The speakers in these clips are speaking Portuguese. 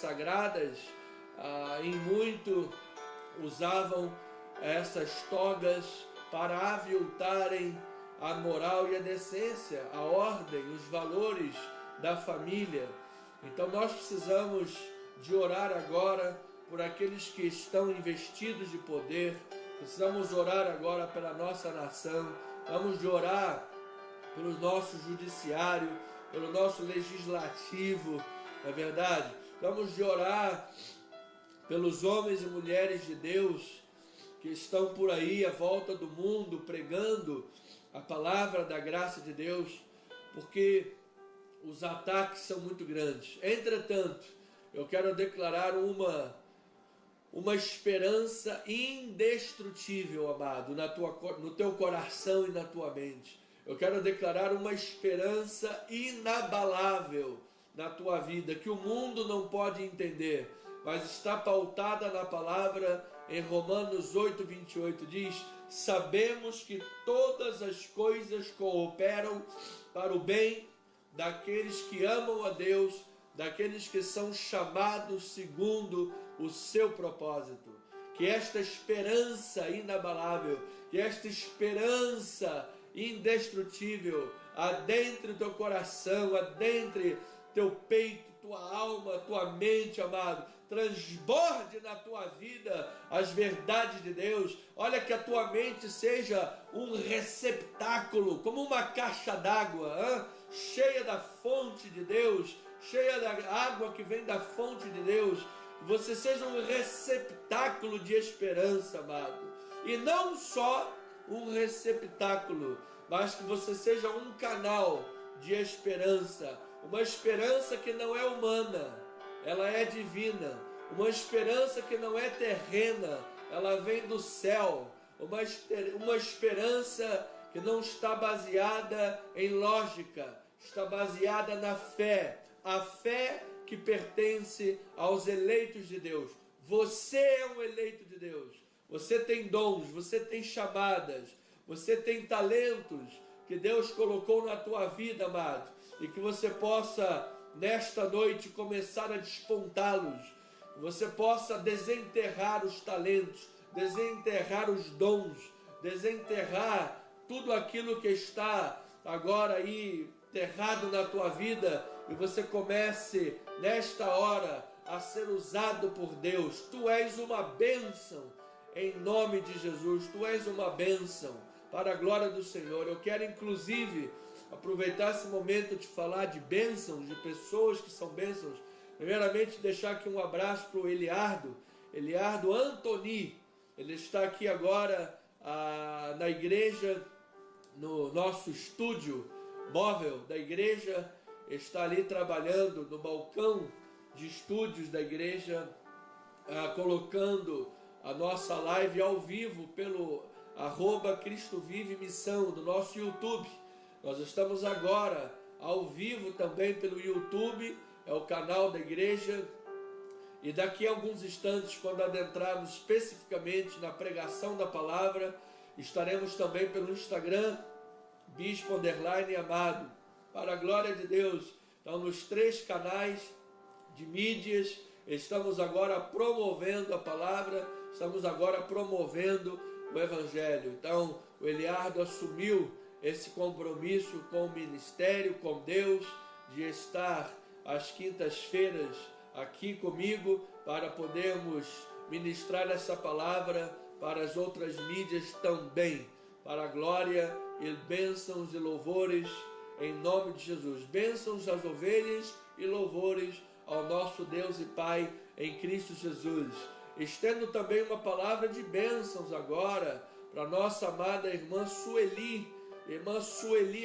sagradas, em muito usavam essas togas para aviltarem a moral e a decência, a ordem, os valores da família. Então nós precisamos de orar agora por aqueles que estão investidos de poder, precisamos orar agora pela nossa nação, vamos de orar pelo nosso judiciário, pelo nosso legislativo, não é verdade? Vamos de orar pelos homens e mulheres de Deus que estão por aí à volta do mundo pregando a palavra da graça de Deus, porque os ataques são muito grandes. Entretanto, eu quero declarar uma esperança indestrutível, amado, no teu coração e na tua mente. Eu quero declarar uma esperança inabalável na tua vida, que o mundo não pode entender, mas está pautada na palavra. Em Romanos 8:28 diz: sabemos que todas as coisas cooperam para o bem daqueles que amam a Deus, daqueles que são chamados segundo o seu propósito. Que esta esperança inabalável, que esta esperança indestrutível adentre teu coração, adentre teu peito, tua alma, tua mente, amado, transborde na tua vida as verdades de Deus. Olha, que a tua mente seja um receptáculo, como uma caixa d'água, cheia da fonte de Deus, cheia da água que vem da fonte de Deus. Você seja um receptáculo de esperança, amado, e não só um receptáculo, mas que você seja um canal de esperança, uma esperança que não é humana, ela é divina, uma esperança que não é terrena, ela vem do céu, uma esperança que não está baseada em lógica, está baseada na fé, a fé que pertence aos eleitos de Deus. Você é um eleito de Deus, você tem dons, você tem chamadas, você tem talentos que Deus colocou na tua vida, amado, e que você possa nesta noite começar a despontá-los, que você possa desenterrar os talentos, desenterrar os dons, desenterrar tudo aquilo que está agora aí enterrado na tua vida, e você comece nesta hora a ser usado por Deus. Tu és uma bênção em nome de Jesus, tu és uma bênção para a glória do Senhor. Eu quero inclusive aproveitar esse momento de falar de bênçãos, de pessoas que são bênçãos. Primeiramente, deixar aqui um abraço para o Eliardo Antoni. Ele está aqui agora na igreja, no nosso estúdio móvel da igreja, está ali trabalhando no balcão de estúdios da igreja, colocando a nossa live ao vivo pelo @Cristo Vive Missão do nosso YouTube. Nós estamos agora ao vivo também pelo YouTube, é o canal da igreja, e daqui a alguns instantes, quando adentrarmos especificamente na pregação da palavra, estaremos também pelo Instagram, Bispo_Amado, para a glória de Deus. Então, nos 3 canais de mídias, estamos agora promovendo a palavra, estamos agora promovendo o Evangelho. Então, o Eliardo assumiu esse compromisso com o ministério, com Deus, de estar às quintas-feiras aqui comigo, para podermos ministrar essa palavra para as outras mídias também, para a glória e bênçãos e louvores em nome de Jesus. Bênçãos às ovelhas e louvores ao nosso Deus e Pai em Cristo Jesus. Estendo também uma palavra de bênçãos agora para nossa amada irmã Sueli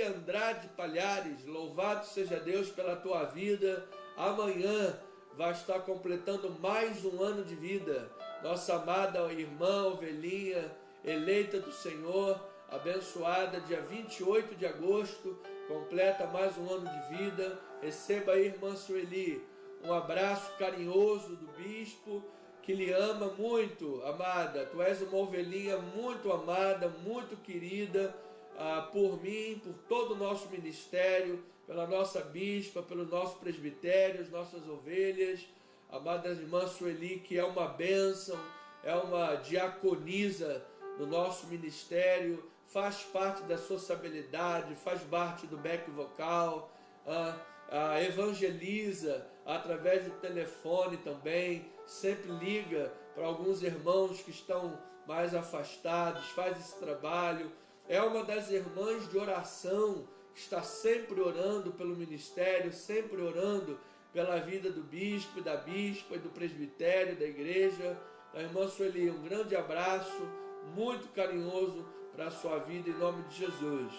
Andrade Palhares. Louvado seja Deus pela tua vida. Amanhã vai estar completando mais um ano de vida. Nossa amada irmã ovelhinha, eleita do Senhor, abençoada, dia 28 de agosto, completa mais um ano de vida. Receba aí, irmã Sueli, um abraço carinhoso do bispo, que lhe ama muito, amada. Tu és uma ovelhinha muito amada, muito querida, por mim, por todo o nosso ministério, pela nossa bispa, pelo nosso presbitério, as nossas ovelhas. amada irmã Sueli, que é uma bênção, é uma diaconisa no nosso ministério, faz parte da sociabilidade, faz parte do back vocal, evangeliza através do telefone também, sempre liga para alguns irmãos que estão mais afastados, faz esse trabalho. É uma das irmãs de oração, está sempre orando pelo ministério, sempre orando pela vida do bispo, da bispa e do presbitério, da igreja. A irmã Sueli, um grande abraço, muito carinhoso para a sua vida, em nome de Jesus.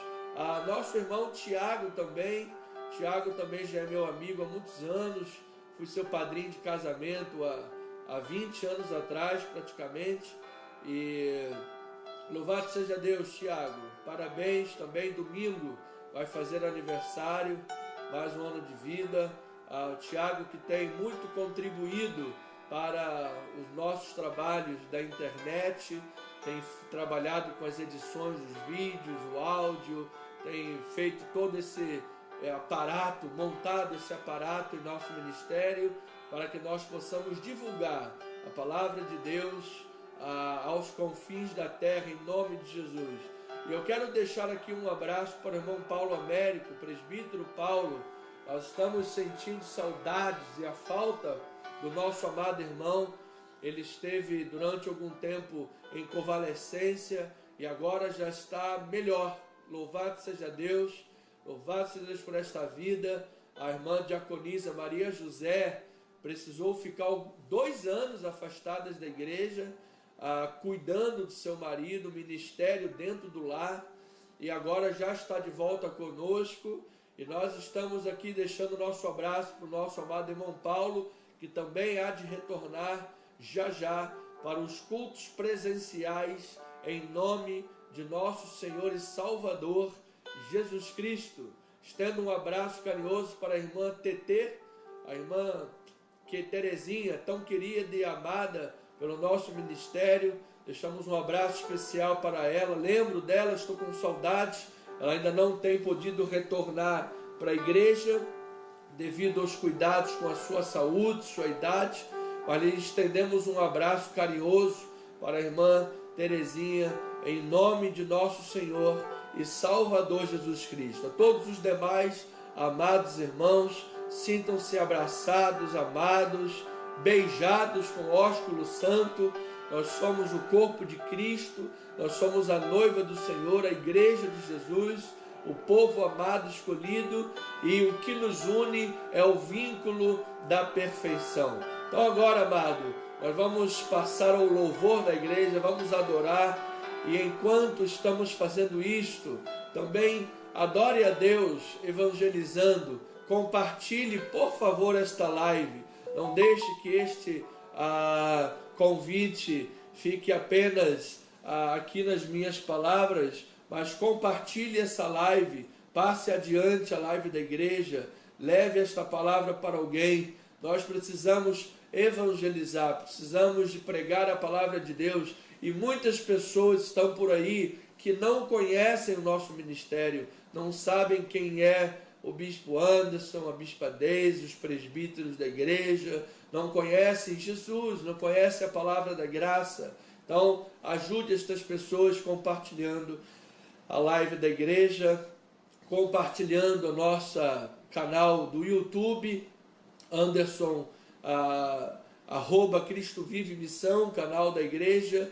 Nosso irmão Tiago também já é meu amigo há muitos anos, fui seu padrinho de casamento há 20 anos atrás, praticamente, e louvado seja Deus, Tiago, parabéns também, domingo vai fazer aniversário, mais um ano de vida. O Tiago, que tem muito contribuído para os nossos trabalhos da internet, tem trabalhado com as edições dos vídeos, o áudio, tem feito todo esse aparato, montado esse aparato em nosso ministério, para que nós possamos divulgar a palavra de Deus aos confins da terra, em nome de Jesus. E eu quero deixar aqui um abraço para o irmão Paulo Américo, presbítero Paulo. Nós estamos sentindo saudades e a falta do nosso amado irmão. Ele esteve durante algum tempo em convalescência e agora já está melhor. Louvado seja Deus por esta vida. A irmã diaconisa Maria José precisou ficar 2 anos afastadas da igreja, cuidando do seu marido, ministério dentro do lar, e agora já está de volta conosco. E nós estamos aqui deixando o nosso abraço para o nosso amado irmão Paulo, que também há de retornar já para os cultos presenciais, em nome de nosso Senhor e Salvador Jesus Cristo. Estendo um abraço carinhoso para a irmã Tetê, a irmã Terezinha, tão querida e amada pelo nosso ministério. Deixamos um abraço especial para ela. Lembro dela, estou com saudades. Ela ainda não tem podido retornar para a igreja devido aos cuidados com a sua saúde, sua idade. Mas lhe estendemos um abraço carinhoso para a irmã Terezinha, em nome de nosso Senhor e Salvador Jesus Cristo. A todos os demais amados irmãos, sintam-se abraçados, amados, beijados com o ósculo santo. Nós somos o corpo de Cristo, nós somos a noiva do Senhor, a igreja de Jesus, o povo amado, escolhido, e o que nos une é o vínculo da perfeição. Então agora, amado, nós vamos passar ao louvor da igreja, vamos adorar, e enquanto estamos fazendo isto, também adore a Deus evangelizando. Compartilhe, por favor, esta live. Não deixe que este convite fique apenas aqui nas minhas palavras, mas compartilhe essa live, passe adiante a live da igreja, leve esta palavra para alguém. Nós precisamos evangelizar, precisamos de pregar a palavra de Deus, e muitas pessoas estão por aí que não conhecem o nosso ministério, não sabem quem é o bispo Anderson, a bispa Deise, os presbíteros da igreja, não conhecem Jesus, não conhecem a palavra da graça. Então, ajude estas pessoas compartilhando a live da igreja, compartilhando o nosso canal do YouTube, Anderson, @Cristo Vive Missão, canal da igreja,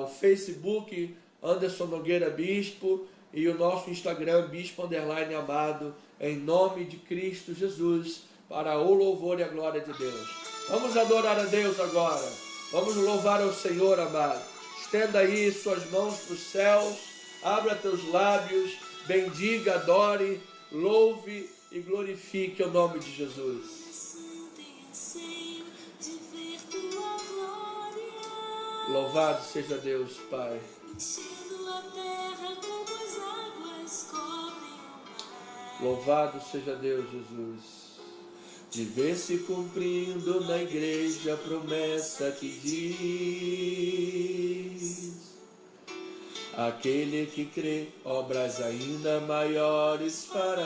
o Facebook, Anderson Nogueira Bispo, e o nosso Instagram, Bispo_Amado, em nome de Cristo Jesus, para o louvor e a glória de Deus. Vamos adorar a Deus agora, vamos louvar ao Senhor, amado. Estenda aí suas mãos para os céus, abra teus lábios, bendiga, adore, louve e glorifique o nome de Jesus. Louvado seja Deus, Pai. Louvado seja Deus, Jesus. De ver se cumprindo na igreja a promessa que diz: aquele que crê, obras ainda maiores fará.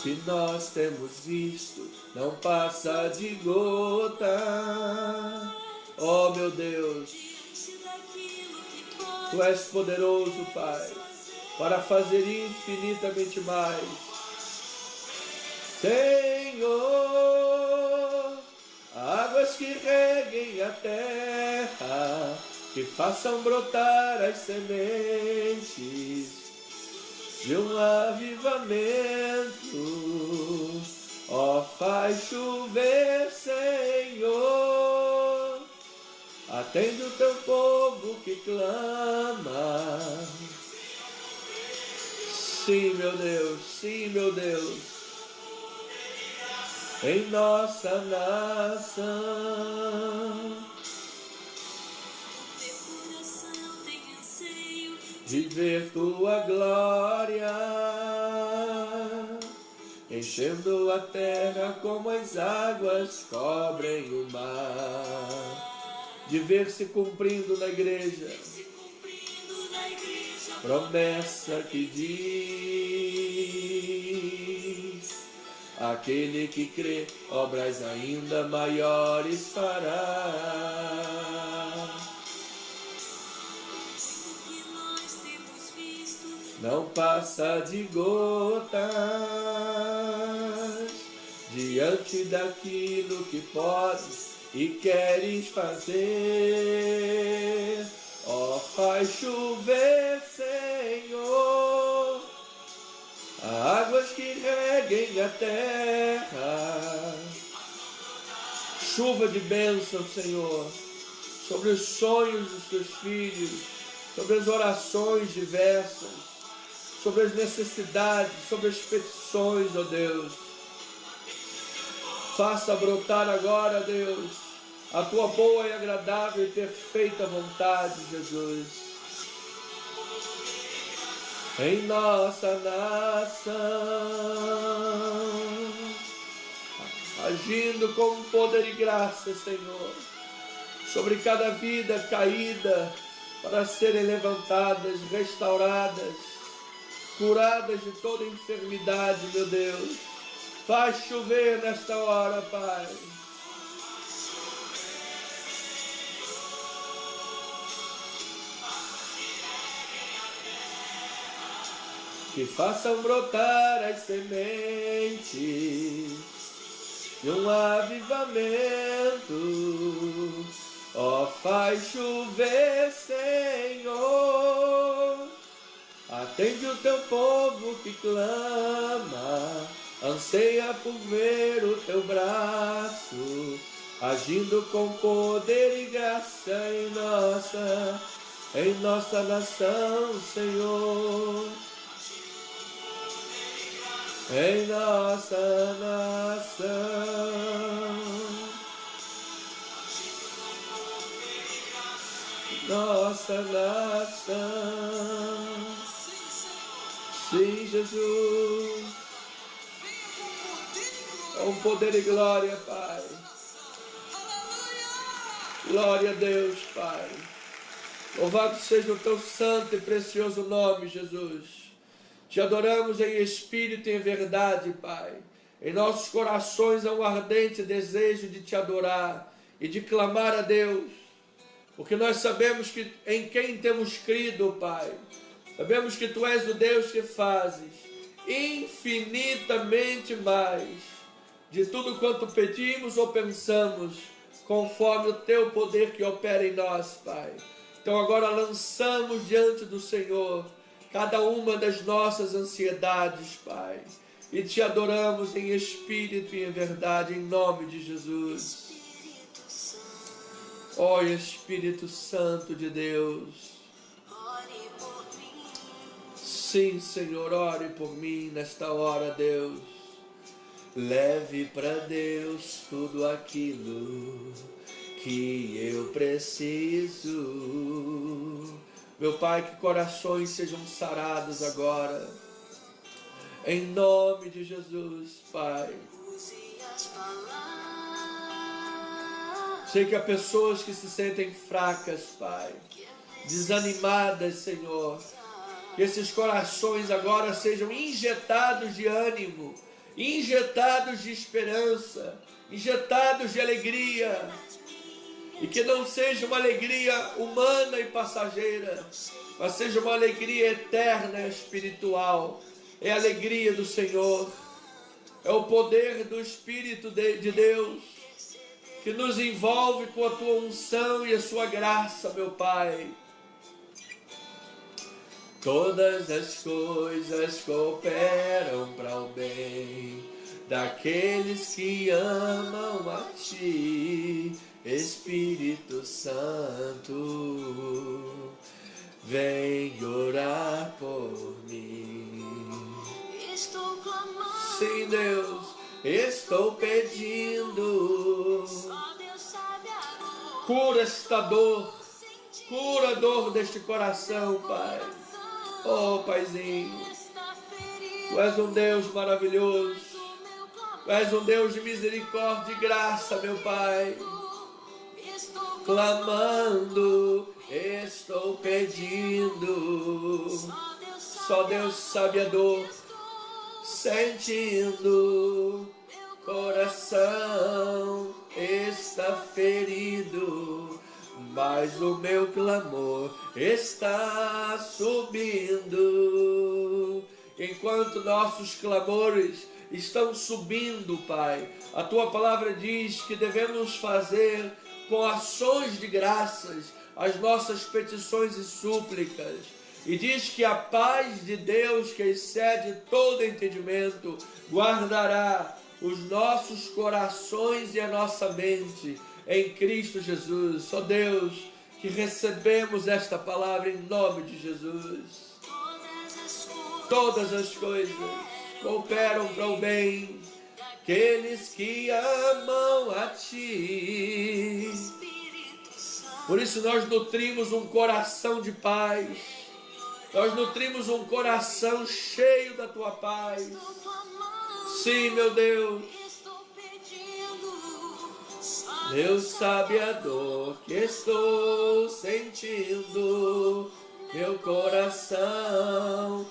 que nós temos visto não passa de gota. Oh meu Deus, Tu és poderoso, Pai, para fazer infinitamente mais. Senhor, águas que reguem a terra, que façam brotar as sementes de um avivamento. Ó, faz chover, Senhor, atende o Teu povo que clama. Sim, meu Deus, sim, meu Deus, em nossa nação. De ver Tua glória, enchendo a terra como as águas cobrem o mar. De ver se cumprindo na igreja, promessa que diz: aquele que crê, obras ainda maiores fará. Não passa de gotas diante daquilo que podes e queres fazer. Ó, faz chover, Senhor, águas que reguem a terra. Chuva de bênção, Senhor, sobre os sonhos dos Teus filhos, sobre as orações diversas, sobre as necessidades, sobre as petições, ó Deus. Faça brotar agora, Deus, a Tua boa e agradável e perfeita vontade, Jesus, em nossa nação, agindo com poder e graça, Senhor, sobre cada vida caída, para serem levantadas, restauradas, curadas de toda enfermidade, meu Deus. Faz chover nesta hora, Pai. Que façam brotar as sementes de um avivamento. Ó, faz chover, Senhor, atende o Teu povo que clama, anseia por ver o Teu braço, agindo com poder e graça em nossa nação, Senhor, em nossa nação. Nossa nação. Sim, Jesus, com poder e glória, Pai. Glória a Deus, Pai. Louvado seja o Teu santo e precioso nome, Jesus. Te adoramos em espírito e em verdade, Pai. Em nossos corações há um ardente desejo de Te adorar e de clamar a Deus, porque nós sabemos que em quem temos crido, Pai. Sabemos que Tu és o Deus que fazes infinitamente mais de tudo quanto pedimos ou pensamos, conforme o Teu poder que opera em nós, Pai. Então agora lançamos diante do Senhor cada uma das nossas ansiedades, Pai, e Te adoramos em espírito e em verdade, em nome de Jesus. Ó Espírito Santo de Deus, sim, Senhor, ore por mim nesta hora, Deus. Leve para Deus tudo aquilo que eu preciso. Meu Pai, que corações sejam sarados agora, em nome de Jesus, Pai. Sei que há pessoas que se sentem fracas, Pai, desanimadas, Senhor. Que esses corações agora sejam injetados de ânimo injetados de esperança, injetados de alegria, e que não seja uma alegria humana e passageira, mas seja uma alegria eterna e espiritual. É a alegria do Senhor, é o poder do Espírito de Deus, que nos envolve com a tua unção e a sua graça, meu Pai. Todas as coisas cooperam para o bem daqueles que amam a Ti, Espírito Santo, vem orar por mim. Estou clamando. Sim, Deus, estou pedindo. Só Deus sabe a dor. Cura esta dor, cura a dor deste coração, Pai. Oh, Paizinho, Tu és um Deus maravilhoso, Tu és um Deus de misericórdia e graça, meu Pai. Clamando, estou pedindo, só Deus sabe a dor, sentindo, coração está ferido, mas o meu clamor está subindo. Enquanto nossos clamores estão subindo, Pai, a Tua palavra diz que devemos fazer com ações de graças as nossas petições e súplicas. E diz que a paz de Deus, que excede todo entendimento, guardará os nossos corações e a nossa mente em Cristo Jesus. Só Deus, que recebemos esta palavra em nome de Jesus. Todas as coisas cooperam para o bem daqueles que amam a Ti. Por isso nós nutrimos um coração de paz. Nós nutrimos um coração cheio da Tua paz. Sim, meu Deus. Deus sabe a dor que estou sentindo, meu coração.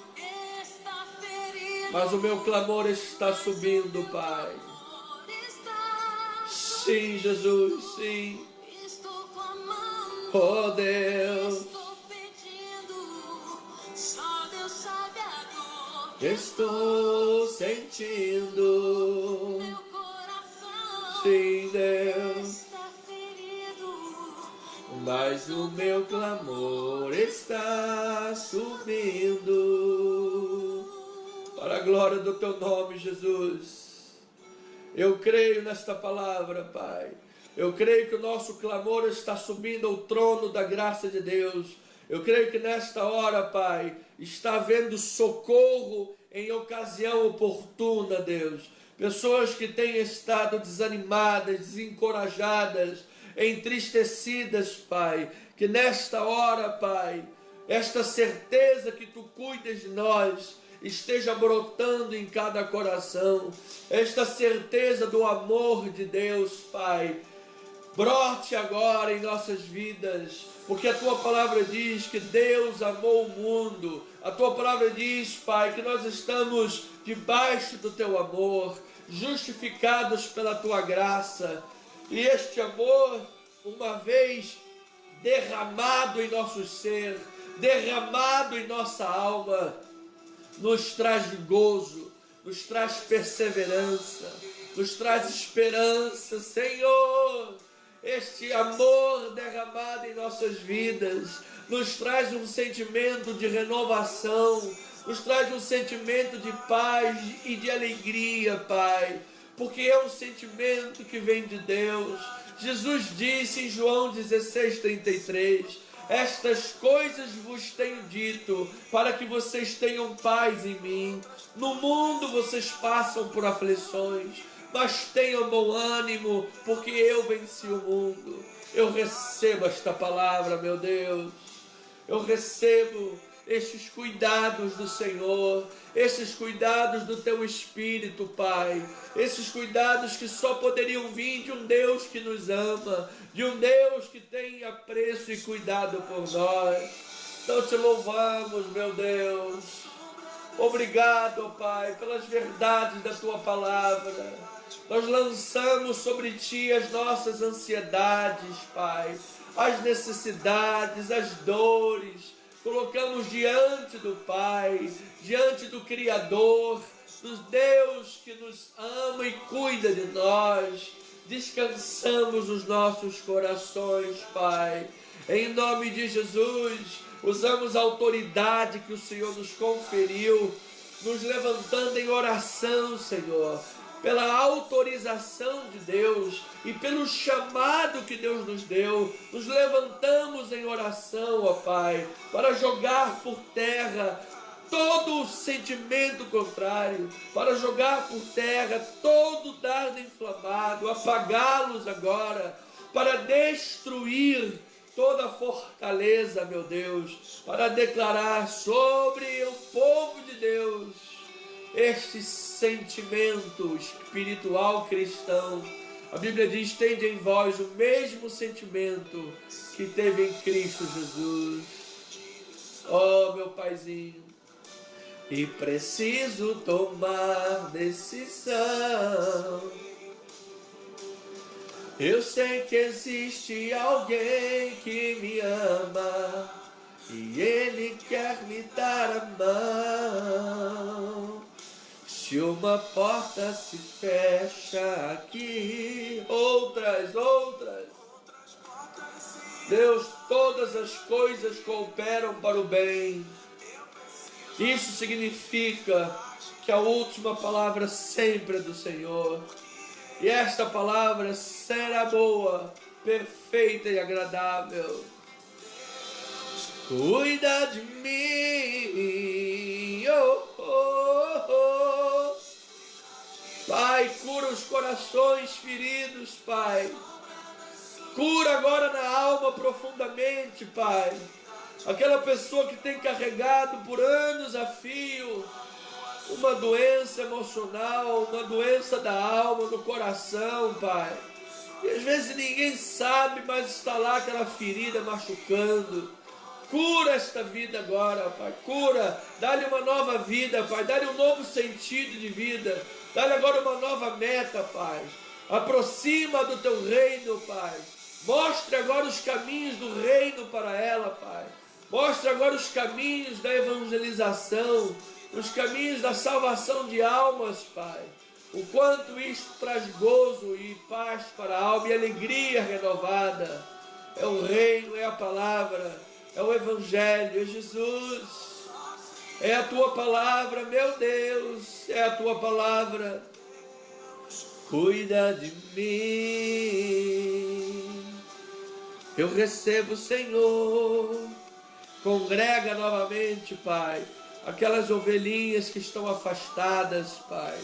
Mas o meu clamor está subindo, Pai. Sim, Jesus, sim. Oh, Deus. Estou sentindo. Sim, Deus. Mas o meu clamor está subindo. Para a glória do Teu nome, Jesus. Eu creio nesta palavra, Pai. Eu creio que o nosso clamor está subindo ao trono da graça de Deus. Eu creio que nesta hora, Pai, está havendo socorro em ocasião oportuna, Deus. Pessoas que têm estado desanimadas, desencorajadas, entristecidas, Pai. Que nesta hora, Pai, esta certeza que Tu cuidas de nós esteja brotando em cada coração. Esta certeza do amor de Deus, Pai, brote agora em nossas vidas, porque a Tua palavra diz que Deus amou o mundo. A Tua palavra diz, Pai, que nós estamos debaixo do Teu amor, justificados pela Tua graça. E este amor, uma vez derramado em nosso ser, derramado em nossa alma, nos traz gozo, nos traz perseverança, nos traz esperança, Senhor. Este amor derramado em nossas vidas nos traz um sentimento de renovação, nos traz um sentimento de paz e de alegria, Pai, porque é um sentimento que vem de Deus. Jesus disse em João 16:33, estas coisas vos tenho dito, para que vocês tenham paz em mim. No mundo vocês passam por aflições, mas tenham bom ânimo, porque eu venci o mundo. Eu recebo esta palavra, meu Deus. Eu recebo estes cuidados do Senhor, esses cuidados do Teu Espírito, Pai. Esses cuidados que só poderiam vir de um Deus que nos ama, de um Deus que tem apreço e cuidado por nós. Então Te louvamos, meu Deus. Obrigado, ó Pai, pelas verdades da Tua palavra. Nós lançamos sobre Ti as nossas ansiedades, Pai, as necessidades, as dores. Colocamos diante do Pai, diante do Criador, do Deus que nos ama e cuida de nós. Descansamos os nossos corações, Pai. Em nome de Jesus, usamos a autoridade que o Senhor nos conferiu, nos levantando em oração, Senhor, pela autorização de Deus e pelo chamado que Deus nos deu. Nos levantamos em oração, ó Pai, para jogar por terra todo o sentimento contrário, para jogar por terra todo dardo inflamado, apagá-los agora, para destruir toda a fortaleza, meu Deus, para declarar sobre o povo de Deus este sentimento espiritual cristão. A Bíblia diz: tende em vós o mesmo sentimento que teve em Cristo Jesus. Oh, meu Paizinho, e preciso tomar decisão. Eu sei que existe alguém que me ama e Ele quer me dar a mão. Se uma porta se fecha aqui, outras. Deus, todas as coisas cooperam para o bem. Isso significa que a última palavra sempre é do Senhor. E esta palavra será boa, perfeita e agradável. Cuida de mim, oh, oh, oh. Pai, cura os corações feridos, Pai. Cura agora na alma profundamente, Pai. Aquela pessoa que tem carregado por anos a fio uma doença emocional, uma doença da alma, do coração, Pai. E às vezes ninguém sabe, mas está lá aquela ferida machucando. Cura esta vida agora, Pai. Cura, dá-lhe uma nova vida, Pai. Dá-lhe um novo sentido de vida. Dá-lhe agora uma nova meta, Pai. Aproxima do Teu reino, Pai. Mostre agora os caminhos do reino para ela, Pai. Mostre agora os caminhos da evangelização, os caminhos da salvação de almas, Pai. O quanto isto traz gozo e paz para a alma e alegria renovada. É o reino, é a palavra, é o Evangelho, é Jesus. É a Tua palavra, meu Deus, é a Tua palavra. Cuida de mim. Eu recebo, Senhor. Congrega novamente, Pai, aquelas ovelhinhas que estão afastadas, Pai.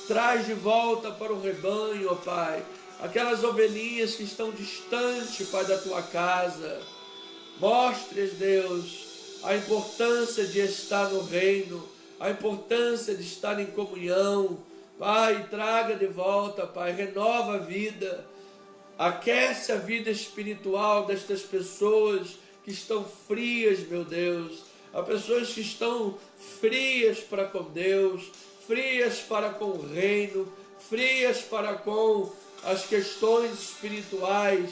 Traz de volta para o rebanho, ó Pai, aquelas ovelhinhas que estão distantes, Pai, da Tua casa. Mostres, Deus, a importância de estar no reino, a importância de estar em comunhão. Pai, traga de volta, Pai, renova a vida, aquece a vida espiritual destas pessoas que estão frias, meu Deus. Há pessoas que estão frias para com Deus, frias para com o reino, frias para com as questões espirituais.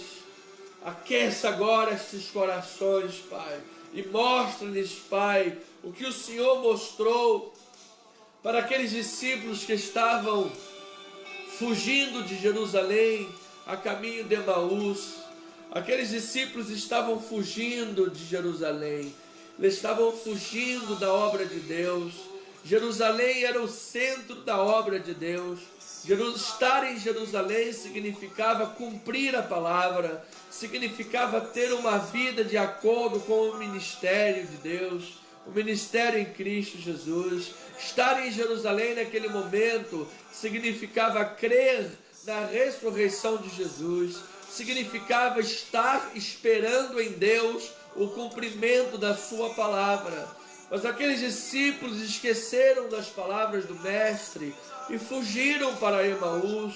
Aqueça agora esses corações, Pai, e mostra-lhes, Pai, o que o Senhor mostrou para aqueles discípulos que estavam fugindo de Jerusalém a caminho de Emaús. Aqueles discípulos estavam fugindo de Jerusalém, eles estavam fugindo da obra de Deus. Jerusalém era o centro da obra de Deus. Estar em Jerusalém significava cumprir a palavra, significava ter uma vida de acordo com o ministério de Deus, o ministério em Cristo Jesus. Estar em Jerusalém naquele momento significava crer na ressurreição de Jesus, significava estar esperando em Deus o cumprimento da sua palavra. Mas aqueles discípulos esqueceram das palavras do Mestre e fugiram para Emaús.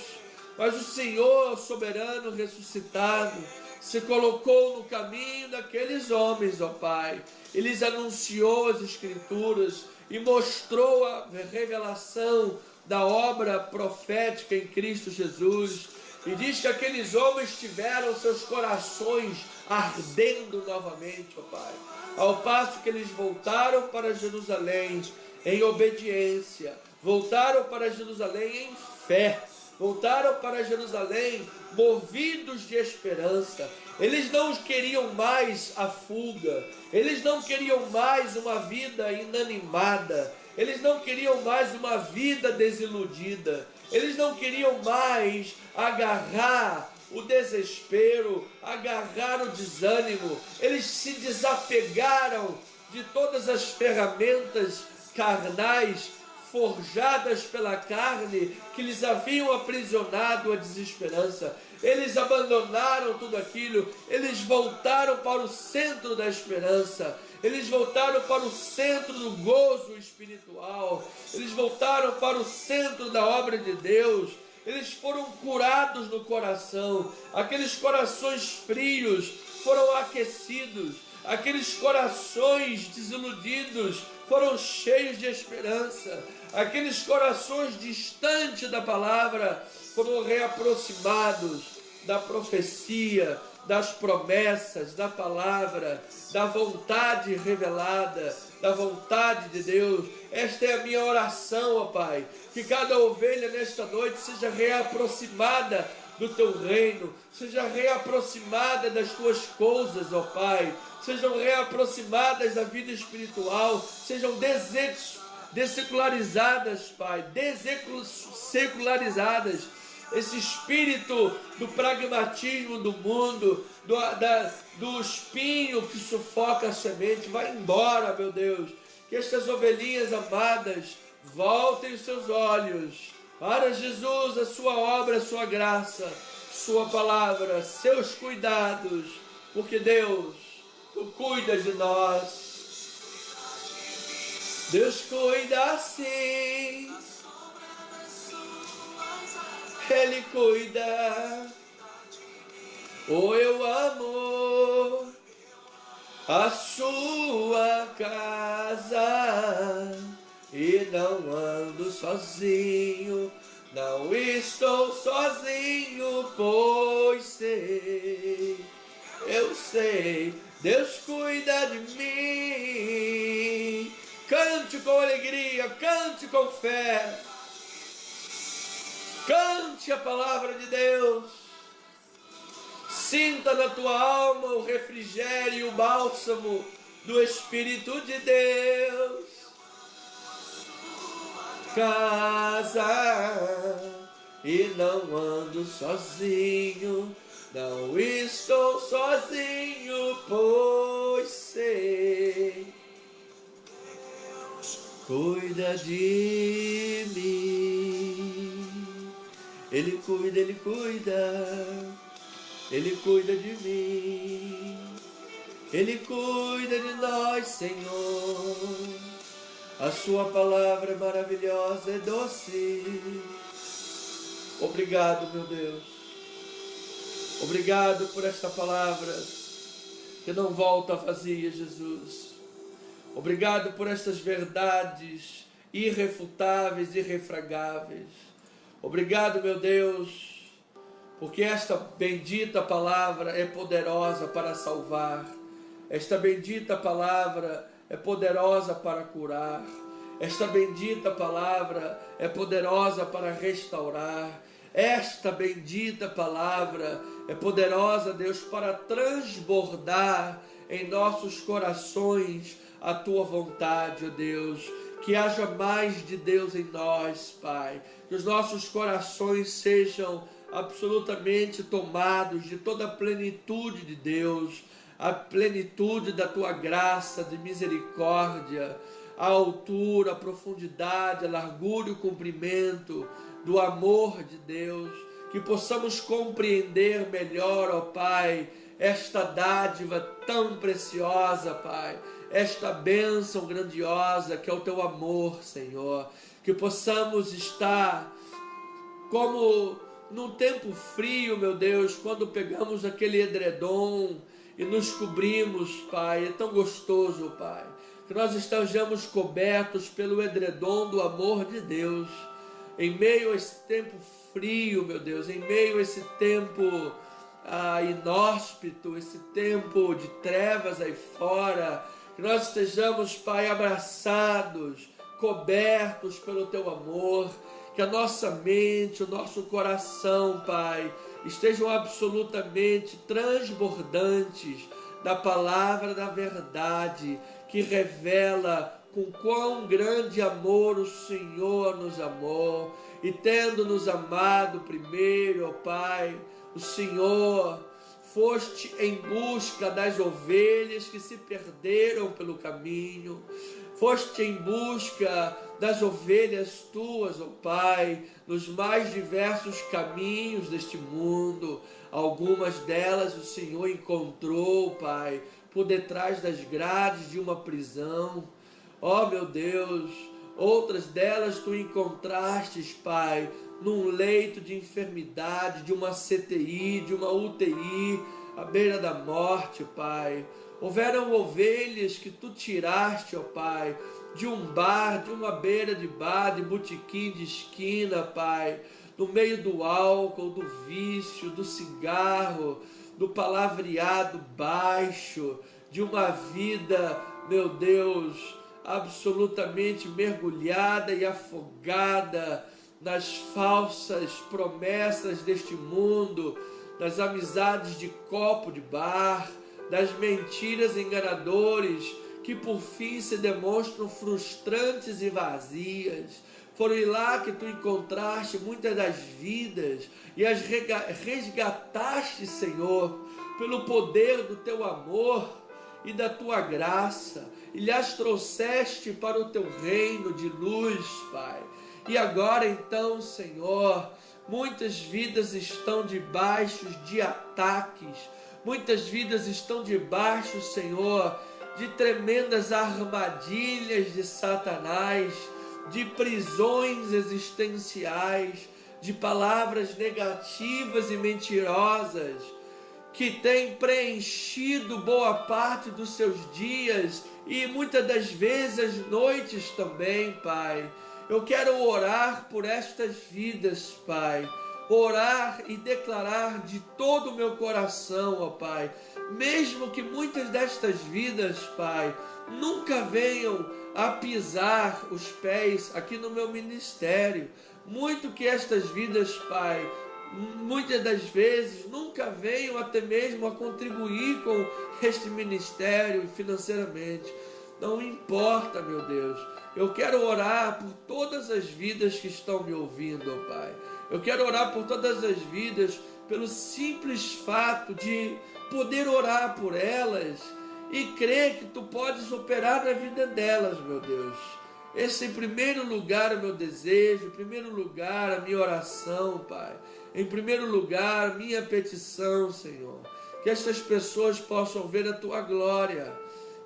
Mas o Senhor soberano ressuscitado se colocou no caminho daqueles homens, ó Pai. Ele lhes anunciou as Escrituras e mostrou a revelação da obra profética em Cristo Jesus. E diz que aqueles homens tiveram seus corações ardendo novamente, ó Pai. Ao passo que eles voltaram para Jerusalém em obediência, voltaram para Jerusalém em fé, voltaram para Jerusalém movidos de esperança. Eles não queriam mais a fuga, eles não queriam mais uma vida inanimada, eles não queriam mais uma vida desiludida, eles não queriam mais agarrar o desespero, agarrar o desânimo. Eles se desapegaram de todas as ferramentas carnais forjadas pela carne que lhes haviam aprisionado a desesperança. Eles abandonaram tudo aquilo, eles voltaram para o centro da esperança, eles voltaram para o centro do gozo espiritual, eles voltaram para o centro da obra de Deus. Eles foram curados no coração, aqueles corações frios foram aquecidos, aqueles corações desiludidos foram cheios de esperança, aqueles corações distantes da palavra foram reaproximados da profecia, das promessas, da palavra, da vontade revelada, da vontade de Deus. Esta é a minha oração, ó Pai, que cada ovelha nesta noite seja reaproximada do Teu reino, seja reaproximada das Tuas coisas, ó Pai, sejam reaproximadas da vida espiritual, sejam dessecularizadas, Pai, dessecularizadas. Esse espírito do pragmatismo do mundo, do espinho que sufoca a semente, vai embora, meu Deus. Que estas ovelhinhas amadas voltem os seus olhos para Jesus, a sua obra, a sua graça, sua palavra, seus cuidados, porque Deus, Tu cuidas de nós. Deus cuida sim. Ele cuida. Oh, eu amo a sua casa e não ando sozinho, não estou sozinho, pois eu sei, Deus cuida de mim. Cante com alegria, cante com fé. Cante a palavra de Deus. Sinta na tua alma o refrigério e o bálsamo do Espírito de Deus. Casa e não ando sozinho, não estou sozinho, pois sei, cuida de mim. Ele cuida, Ele cuida, Ele cuida de mim, Ele cuida de nós, Senhor. A sua palavra é maravilhosa, é doce. Obrigado, meu Deus. Obrigado por esta palavra que não volta vazia, Jesus. Obrigado por estas verdades irrefutáveis e irrefragáveis. Obrigado, meu Deus, porque esta bendita palavra é poderosa para salvar. Esta bendita palavra é poderosa para curar. Esta bendita palavra é poderosa para restaurar. Esta bendita palavra é poderosa, Deus, para transbordar em nossos corações a Tua vontade, ó Deus. Que haja mais de Deus em nós, Pai. Que os nossos corações sejam absolutamente tomados de toda a plenitude de Deus, a plenitude da Tua graça, de misericórdia, a altura, a profundidade, a largura e o comprimento do amor de Deus. Que possamos compreender melhor, ó Pai, esta dádiva tão preciosa, Pai, esta bênção grandiosa que é o Teu amor, Senhor. Que possamos estar como num tempo frio, meu Deus, quando pegamos aquele edredom e nos cobrimos, Pai, é tão gostoso, Pai, que nós estejamos cobertos pelo edredom do amor de Deus, em meio a esse tempo frio, meu Deus, em meio a esse tempo inóspito, esse tempo de trevas aí fora, que nós estejamos, Pai, abraçados, cobertos pelo Teu amor, que a nossa mente, o nosso coração, Pai, estejam absolutamente transbordantes da palavra da verdade, que revela com quão grande amor o Senhor nos amou, e tendo nos amado primeiro, ó Pai, o Senhor foste em busca das ovelhas que se perderam pelo caminho, foste em busca das ovelhas tuas, ó Pai, nos mais diversos caminhos deste mundo. Algumas delas o Senhor encontrou, Pai, por detrás das grades de uma prisão. Ó meu Deus, outras delas tu encontrastes, Pai, num leito de enfermidade, de uma CTI, de uma UTI, à beira da morte, Pai. Houveram ovelhas que tu tiraste, ó Pai, de um bar, de uma beira de bar, de botequim de esquina, Pai, no meio do álcool, do vício, do cigarro, do palavreado baixo, de uma vida, meu Deus, absolutamente mergulhada e afogada nas falsas promessas deste mundo, das amizades de copo de bar, das mentiras enganadoras que por fim se demonstram frustrantes e vazias. Foi lá que tu encontraste muitas das vidas e as resgataste, Senhor, pelo poder do teu amor e da tua graça, e lhes trouxeste para o teu reino de luz, Pai. E agora então, Senhor, muitas vidas estão debaixo de ataques, muitas vidas estão debaixo, Senhor, de tremendas armadilhas de Satanás, de prisões existenciais, de palavras negativas e mentirosas, que têm preenchido boa parte dos seus dias e muitas das vezes as noites também, Pai. Eu quero orar por estas vidas, Pai. Orar e declarar de todo o meu coração, ó Pai, mesmo que muitas destas vidas, Pai, nunca venham a pisar os pés aqui no meu ministério, muito que estas vidas, Pai, muitas das vezes nunca venham até mesmo a contribuir com este ministério financeiramente. Não importa, meu Deus. Eu quero orar por todas as vidas que estão me ouvindo, ó Pai. Eu quero orar por todas as vidas pelo simples fato de poder orar por elas e crer que tu podes operar na vida delas, meu Deus. Esse em primeiro lugar é o meu desejo, em primeiro lugar a minha oração, Pai. Em primeiro lugar a minha petição, Senhor. Que estas pessoas possam ver a tua glória.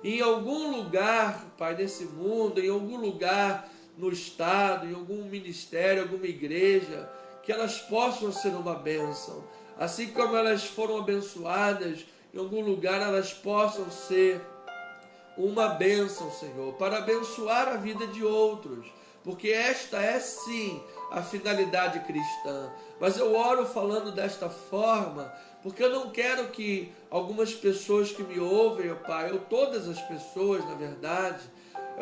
Em algum lugar, Pai, nesse mundo, em algum lugar no estado, em algum ministério, alguma igreja, que elas possam ser uma bênção. Assim como elas foram abençoadas, em algum lugar elas possam ser uma bênção, Senhor, para abençoar a vida de outros, porque esta é sim a finalidade cristã. Mas eu oro falando desta forma, porque eu não quero que algumas pessoas que me ouvem, ó Pai, ou todas as pessoas, na verdade,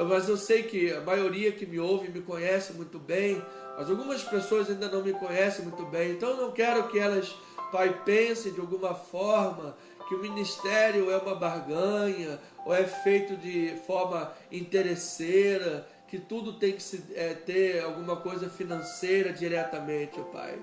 mas eu sei que a maioria que me ouve me conhece muito bem, mas algumas pessoas ainda não me conhecem muito bem, então eu não quero que elas, Pai, pensem de alguma forma que o ministério é uma barganha, ou é feito de forma interesseira, que tudo tem que ter alguma coisa financeira diretamente, ó Pai.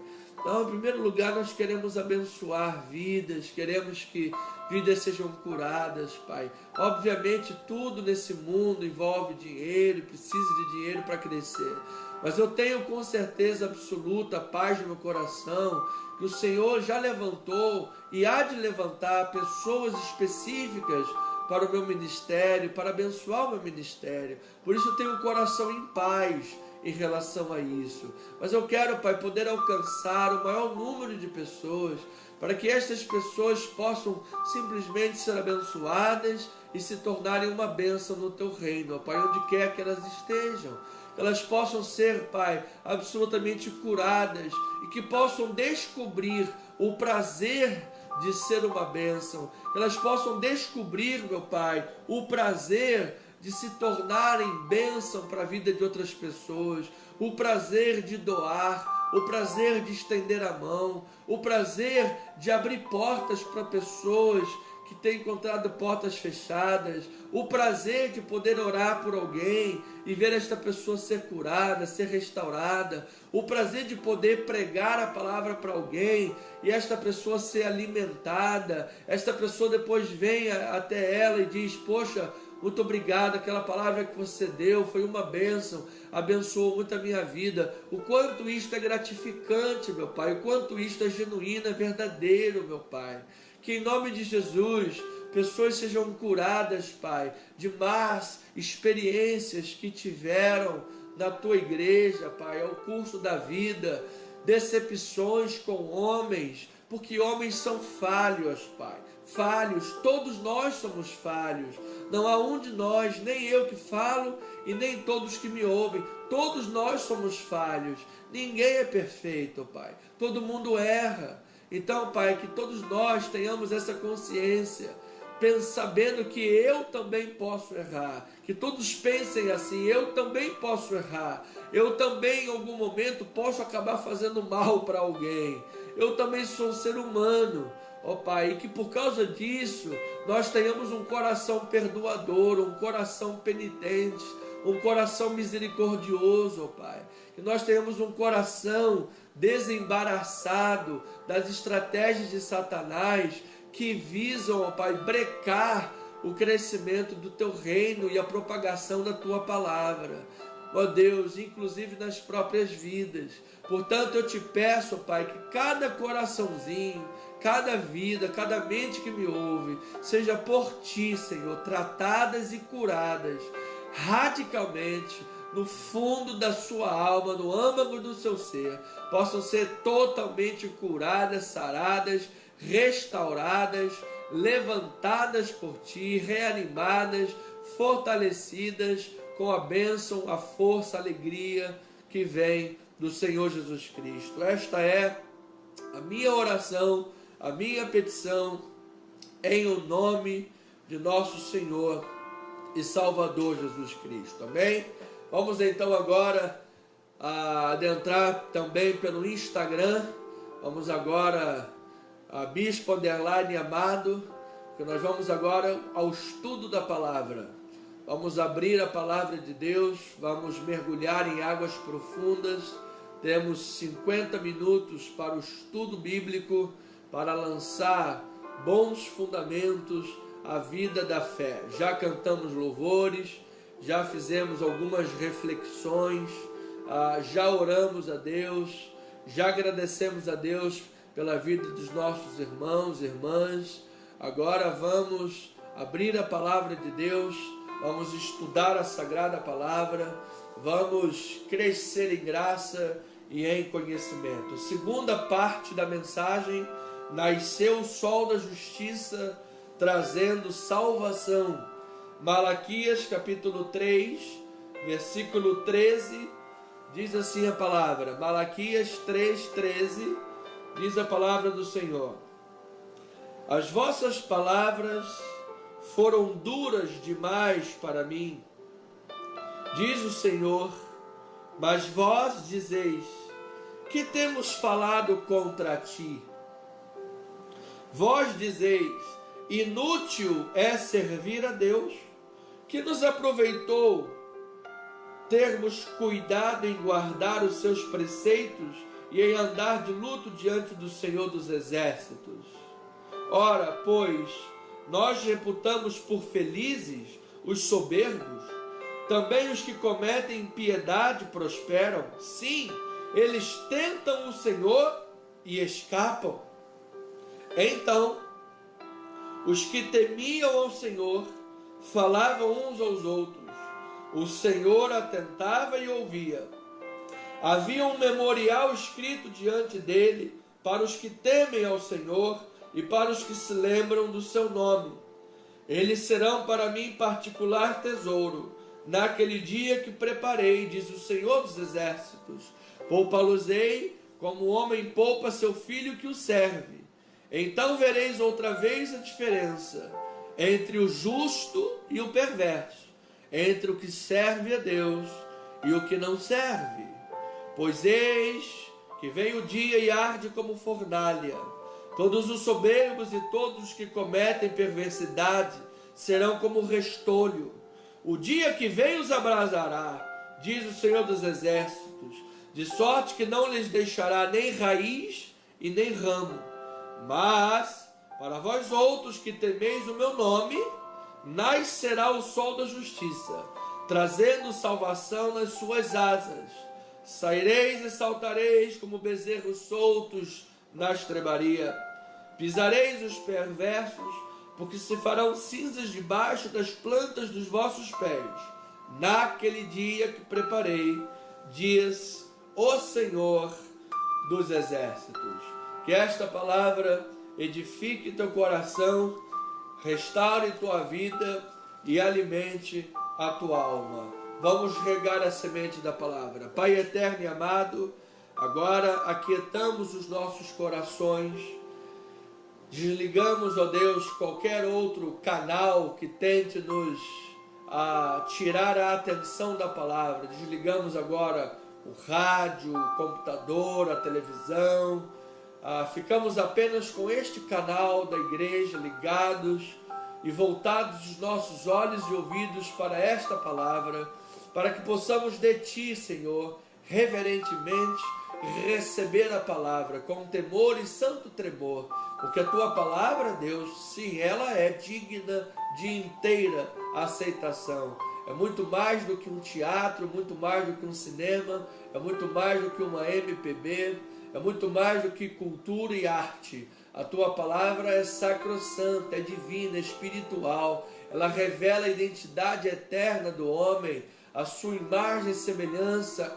Não, em primeiro lugar nós queremos abençoar vidas, queremos que vidas sejam curadas, Pai. Obviamente tudo nesse mundo envolve dinheiro, precisa de dinheiro para crescer. Mas eu tenho com certeza absoluta paz no meu coração que o Senhor já levantou e há de levantar pessoas específicas para o meu ministério, para abençoar o meu ministério. Por isso eu tenho um coração em paz. em relação a isso. Mas eu quero, Pai, poder alcançar o maior número de pessoas, para que estas pessoas possam simplesmente ser abençoadas e se tornarem uma bênção no Teu reino, ó Pai, onde quer que elas estejam. Que elas possam ser, Pai, absolutamente curadas e que possam descobrir o prazer de ser uma bênção. Que elas possam descobrir, meu Pai, o prazer de se tornarem bênção para a vida de outras pessoas, o prazer de doar, o prazer de estender a mão, o prazer de abrir portas para pessoas que têm encontrado portas fechadas, o prazer de poder orar por alguém e ver esta pessoa ser curada, ser restaurada, o prazer de poder pregar a palavra para alguém e esta pessoa ser alimentada, esta pessoa depois vem até ela e diz: poxa, muito obrigado, aquela palavra que você deu foi uma bênção, abençoou muito a minha vida. O quanto isto é gratificante, meu Pai, o quanto isto é genuíno, é verdadeiro, meu Pai. Que em nome de Jesus, pessoas sejam curadas, Pai, de más experiências que tiveram na Tua igreja, Pai, ao curso da vida, decepções com homens, porque homens são falhos, Pai. Falhos, todos nós somos falhos. Não há um de nós, nem eu que falo e nem todos que me ouvem. Todos nós somos falhos. Ninguém é perfeito, Pai. Todo mundo erra. Então, Pai, que todos nós tenhamos essa consciência, sabendo que eu também posso errar. Que todos pensem assim: eu também posso errar. Eu também, em algum momento, posso acabar fazendo mal para alguém. Eu também sou um ser humano. Ó Pai, e que por causa disso nós tenhamos um coração perdoador, um coração penitente, um coração misericordioso, ó Pai. Que nós tenhamos um coração desembaraçado das estratégias de Satanás que visam, ó Pai, brecar o crescimento do Teu reino e a propagação da Tua palavra. Ó Deus, inclusive nas próprias vidas. Portanto, eu te peço, Pai, que cada coraçãozinho, cada vida, cada mente que me ouve, seja por Ti, Senhor, tratadas e curadas radicalmente no fundo da sua alma, no âmago do seu ser, possam ser totalmente curadas, saradas, restauradas, levantadas por Ti, reanimadas, fortalecidas com a bênção, a força, a alegria que vem do Senhor Jesus Cristo. Esta é a minha oração, a minha petição, em o nome de nosso Senhor e Salvador Jesus Cristo. Amém? Vamos então agora adentrar também pelo Instagram. Vamos agora a Bispo _ Amado, que nós vamos agora ao estudo da palavra. Vamos abrir a palavra de Deus, vamos mergulhar em águas profundas. Temos 50 minutos para o estudo bíblico, para lançar bons fundamentos à vida da fé. Já cantamos louvores, já fizemos algumas reflexões, já oramos a Deus, já agradecemos a Deus pela vida dos nossos irmãos e irmãs. Agora vamos abrir a palavra de Deus, vamos estudar a Sagrada Palavra, vamos crescer em graça e em conhecimento. Segunda parte da mensagem: nasceu o sol da justiça, trazendo salvação. Malaquias capítulo 3, versículo 13, diz assim a palavra. Malaquias 3:13, diz a palavra do Senhor: as vossas palavras foram duras demais para mim, diz o Senhor, mas vós dizeis: que temos falado contra ti? Vós dizeis: inútil é servir a Deus. Que nos aproveitou termos cuidado em guardar os seus preceitos e em andar de luto diante do Senhor dos Exércitos? Ora, pois, nós reputamos por felizes os soberbos, também os que cometem impiedade prosperam. Sim, eles tentam o Senhor e escapam. Então, os que temiam ao Senhor falavam uns aos outros. O Senhor atentava e ouvia Havia um memorial escrito diante dele para os que temem ao Senhor e para os que se lembram do seu nome. Eles serão para mim particular tesouro, naquele dia que preparei, diz o Senhor dos Exércitos. Poupa-los-ei como o homem poupa seu filho que o serve. Então vereis outra vez a diferença entre o justo e o perverso, entre o que serve a Deus e o que não serve. Pois eis que vem o dia e arde como fornalha. Todos os soberbos e todos os que cometem perversidade serão como restolho. O dia que vem os abrasará, diz o Senhor dos Exércitos, de sorte que não lhes deixará nem raiz e nem ramo. Mas, para vós outros que temeis o meu nome, nascerá o sol da justiça, trazendo salvação nas suas asas. Saireis e saltareis como bezerros soltos na estrebaria. Pisareis os perversos, porque se farão cinzas debaixo das plantas dos vossos pés. Naquele dia que preparei, diz o Senhor dos Exércitos. Que esta palavra edifique teu coração, restaure tua vida e alimente a tua alma. Vamos regar a semente da palavra. Pai eterno e amado, agora aquietamos os nossos corações, desligamos, ó Deus, qualquer outro canal que tente nos tirar a atenção da palavra. Desligamos agora o rádio, o computador, a televisão. Ficamos apenas com este canal da igreja ligados e voltados os nossos olhos e ouvidos para esta palavra, para que possamos de Ti, Senhor, reverentemente receber a palavra com temor e santo tremor, porque a Tua palavra, Deus, sim, ela é digna de inteira aceitação. É muito mais do que um teatro, muito mais do que um cinema, é muito mais do que uma MPB, é muito mais do que cultura e arte. A Tua palavra é sacrossanta, é divina, é espiritual. Ela revela a identidade eterna do homem, a sua imagem e semelhança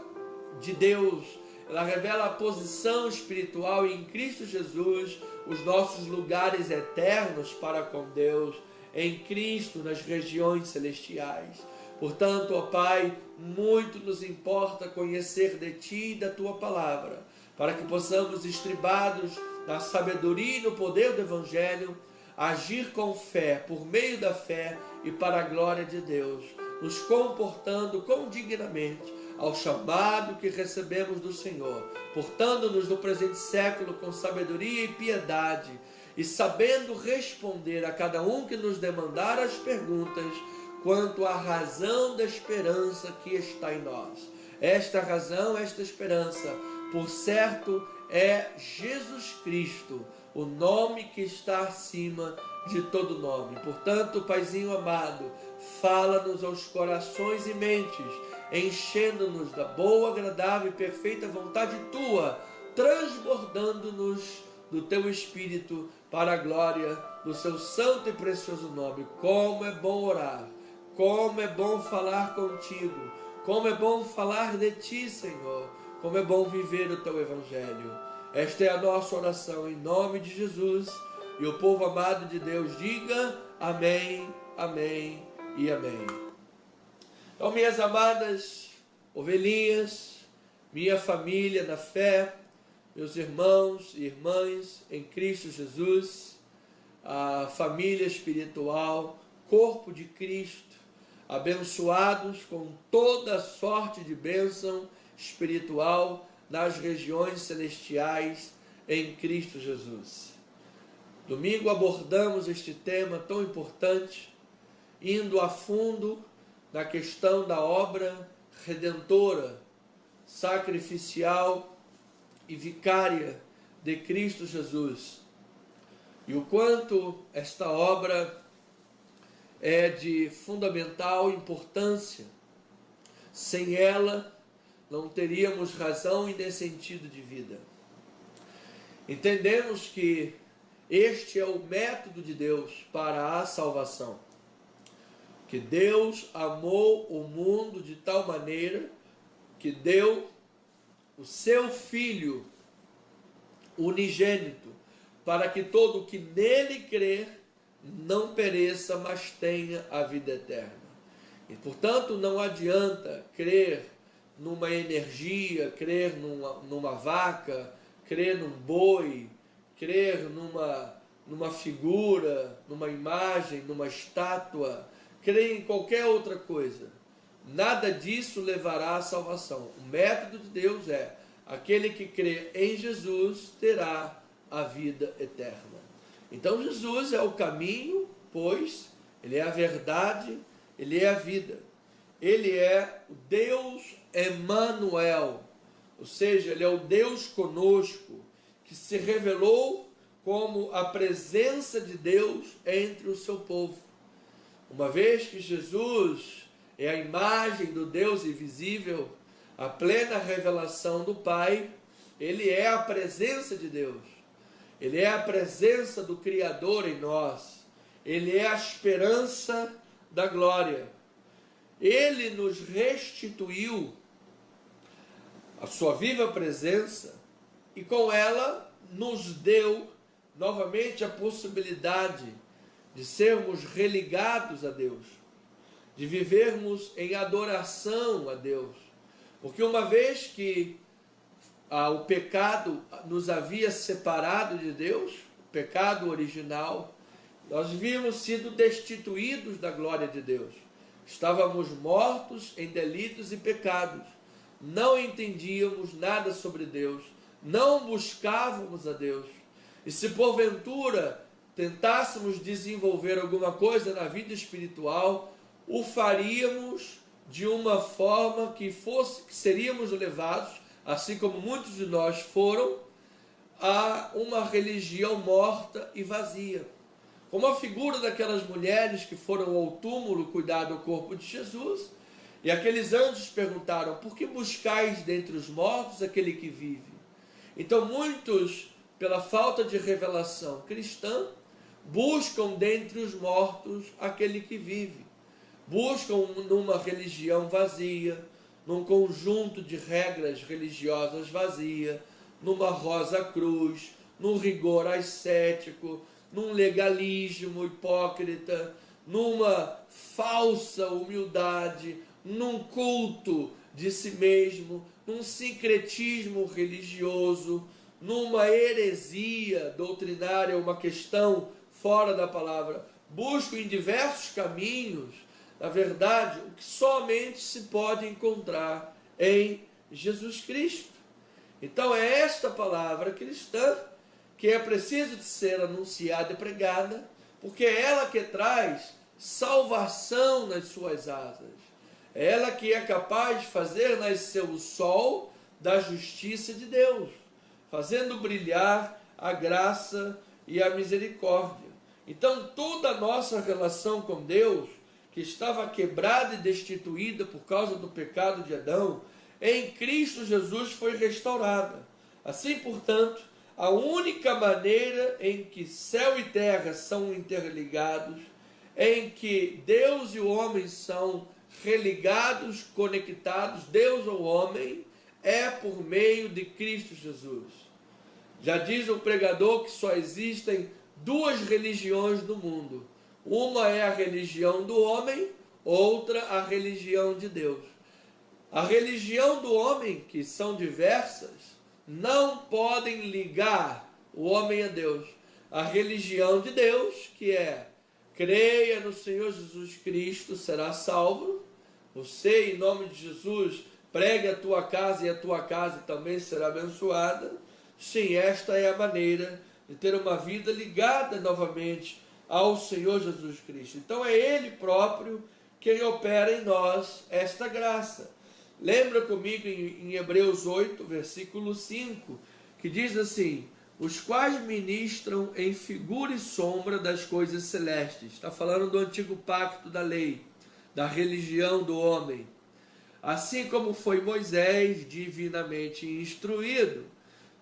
de Deus. Ela revela a posição espiritual e em Cristo Jesus os nossos lugares eternos para com Deus, em Cristo nas regiões celestiais. Portanto, ó Pai, muito nos importa conhecer de Ti e da Tua palavra, para que possamos, estribados na sabedoria e no poder do Evangelho, agir com fé, por meio da fé e para a glória de Deus, nos comportando condignamente ao chamado que recebemos do Senhor, portando-nos no presente século com sabedoria e piedade, e sabendo responder a cada um que nos demandar as perguntas quanto à razão da esperança que está em nós. Esta razão, esta esperança, por certo, é Jesus Cristo, o nome que está acima de todo nome. Portanto, Paizinho amado, fala-nos aos corações e mentes, enchendo-nos da boa, agradável e perfeita vontade Tua, transbordando-nos do Teu Espírito para a glória do Seu santo e precioso nome. Como é bom orar, como é bom falar contigo, como é bom falar de Ti, Senhor, como é bom viver o Teu Evangelho. Esta é a nossa oração em nome de Jesus. E o povo amado de Deus diga amém, amém e amém. Então, minhas amadas ovelhinhas, minha família na fé, meus irmãos e irmãs em Cristo Jesus, a família espiritual, corpo de Cristo, abençoados com toda sorte de bênção espiritual nas regiões celestiais em Cristo Jesus. Domingo abordamos este tema tão importante, indo a fundo na questão da obra redentora, sacrificial e vicária de Cristo Jesus. E o quanto esta obra é de fundamental importância. Sem ela, não teríamos razão e nem sentido de vida. Entendemos que este é o método de Deus para a salvação. Que Deus amou o mundo de tal maneira que deu o seu Filho unigênito, para que todo o que nele crer não pereça, mas tenha a vida eterna. E, portanto, não adianta crer numa energia, crer numa vaca, crer num boi, crer numa figura, numa imagem, numa estátua, crer em qualquer outra coisa. Nada disso levará à salvação. O método de Deus é: aquele que crê em Jesus terá a vida eterna. Então Jesus é o caminho, pois ele é a verdade, ele é a vida. Ele é o Deus Emmanuel, ou seja, ele é o Deus conosco, que se revelou como a presença de Deus entre o seu povo. Uma vez que Jesus é a imagem do Deus invisível, a plena revelação do Pai, ele é a presença de Deus. Ele é a presença do Criador em nós. Ele é a esperança da glória. Ele nos restituiu a sua viva presença e com ela nos deu novamente a possibilidade de sermos religados a Deus, de vivermos em adoração a Deus. Porque uma vez que o pecado nos havia separado de Deus, o pecado original, nós havíamos sido destituídos da glória de Deus. Estávamos mortos em delitos e pecados. Não entendíamos nada sobre Deus. Não buscávamos a Deus. E se porventura tentássemos desenvolver alguma coisa na vida espiritual, o faríamos de uma forma que seríamos levados, assim como muitos de nós foram, a uma religião morta e vazia. Como a figura daquelas mulheres que foram ao túmulo cuidar do corpo de Jesus, e aqueles anjos perguntaram: por que buscais dentre os mortos aquele que vive? Então muitos, pela falta de revelação cristã, buscam dentre os mortos aquele que vive. Buscam numa religião vazia, num conjunto de regras religiosas vazia, numa rosa cruz, num rigor ascético, num legalismo hipócrita, numa falsa humildade, num culto de si mesmo, num sincretismo religioso, numa heresia doutrinária, uma questão fora da palavra. Busco em diversos caminhos, na verdade, o que somente se pode encontrar em Jesus Cristo. Então é esta palavra cristã que é preciso de ser anunciada e pregada, porque é ela que traz salvação nas suas asas. É ela que é capaz de fazer nascer o sol da justiça de Deus, fazendo brilhar a graça e a misericórdia. Então toda a nossa relação com Deus, que estava quebrada e destituída por causa do pecado de Adão, em Cristo Jesus foi restaurada. Assim, portanto, a única maneira em que céu e terra são interligados, em que Deus e o homem são religados, conectados, Deus ou homem, é por meio de Cristo Jesus. Já diz o pregador que só existem duas religiões no mundo. Uma é a religião do homem, outra a religião de Deus. A religião do homem, que são diversas, não podem ligar o homem a Deus. A religião de Deus, que é: creia no Senhor Jesus Cristo, será salvo. Você, em nome de Jesus, pregue a tua casa e a tua casa também será abençoada. Sim, esta é a maneira de ter uma vida ligada novamente ao Senhor Jesus Cristo. Então é Ele próprio quem opera em nós esta graça. Lembra comigo em Hebreus 8, versículo 5, que diz assim: os quais ministram em figura e sombra das coisas celestes. Está falando do antigo pacto da lei, da religião do homem. Assim como foi Moisés divinamente instruído,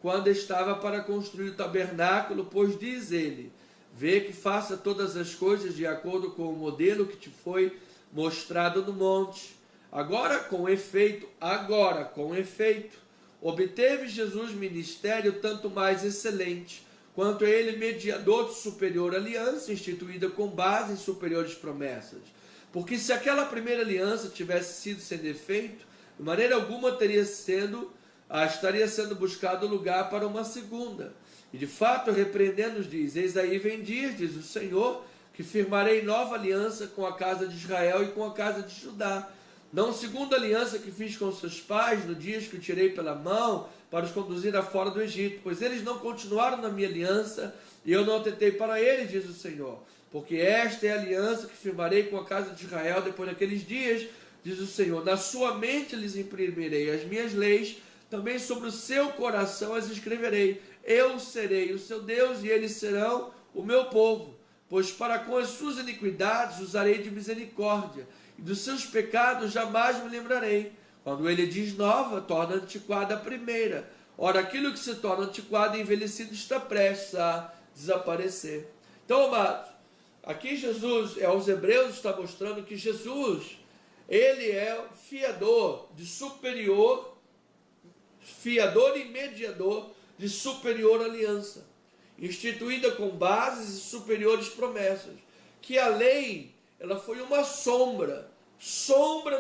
quando estava para construir o tabernáculo, pois diz ele: vê que faça todas as coisas de acordo com o modelo que te foi mostrado no monte. Agora, com efeito, obteve Jesus ministério tanto mais excelente, quanto ele mediador de superior aliança, instituída com base em superiores promessas. Porque se aquela primeira aliança tivesse sido sem defeito, de maneira alguma estaria sendo buscado lugar para uma segunda. E de fato, repreendendo-os, diz: eis aí vem dias, diz o Senhor, que firmarei nova aliança com a casa de Israel e com a casa de Judá. Não segundo a aliança que fiz com seus pais, no dia que o tirei pela mão, para os conduzir a fora do Egito, pois eles não continuaram na minha aliança, e eu não atentei para eles, diz o Senhor. Porque esta é a aliança que firmarei com a casa de Israel depois daqueles dias, diz o Senhor. Na sua mente lhes imprimirei as minhas leis, também sobre o seu coração as escreverei. Eu serei o seu Deus, e eles serão o meu povo. Pois para com as suas iniquidades usarei de misericórdia, e dos seus pecados jamais me lembrarei. Quando ele diz nova, torna antiquada a primeira. Ora, aquilo que se torna antiquado e envelhecido está prestes a desaparecer. Então, amados, aqui Jesus, aos Hebreus, está mostrando que Jesus, ele é fiador e mediador de superior aliança, instituída com bases e superiores promessas, que a lei, ela foi uma sombra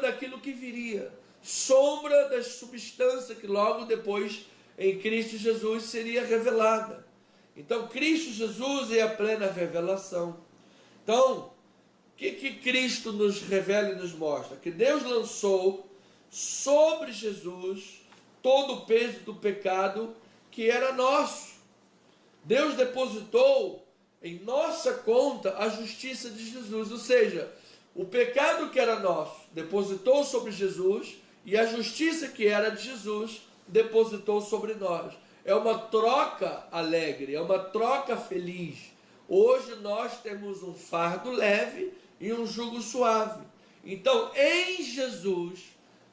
daquilo que viria, sombra da substância que logo depois em Cristo Jesus seria revelada. Então Cristo Jesus é a plena revelação. Então, o que Cristo nos revela e nos mostra? Que Deus lançou sobre Jesus todo o peso do pecado que era nosso. Deus depositou em nossa conta a justiça de Jesus, ou seja, o pecado que era nosso depositou sobre Jesus, e a justiça que era de Jesus depositou sobre nós. É uma troca alegre, é uma troca feliz. Hoje nós temos um fardo leve e um jugo suave. Então, em Jesus,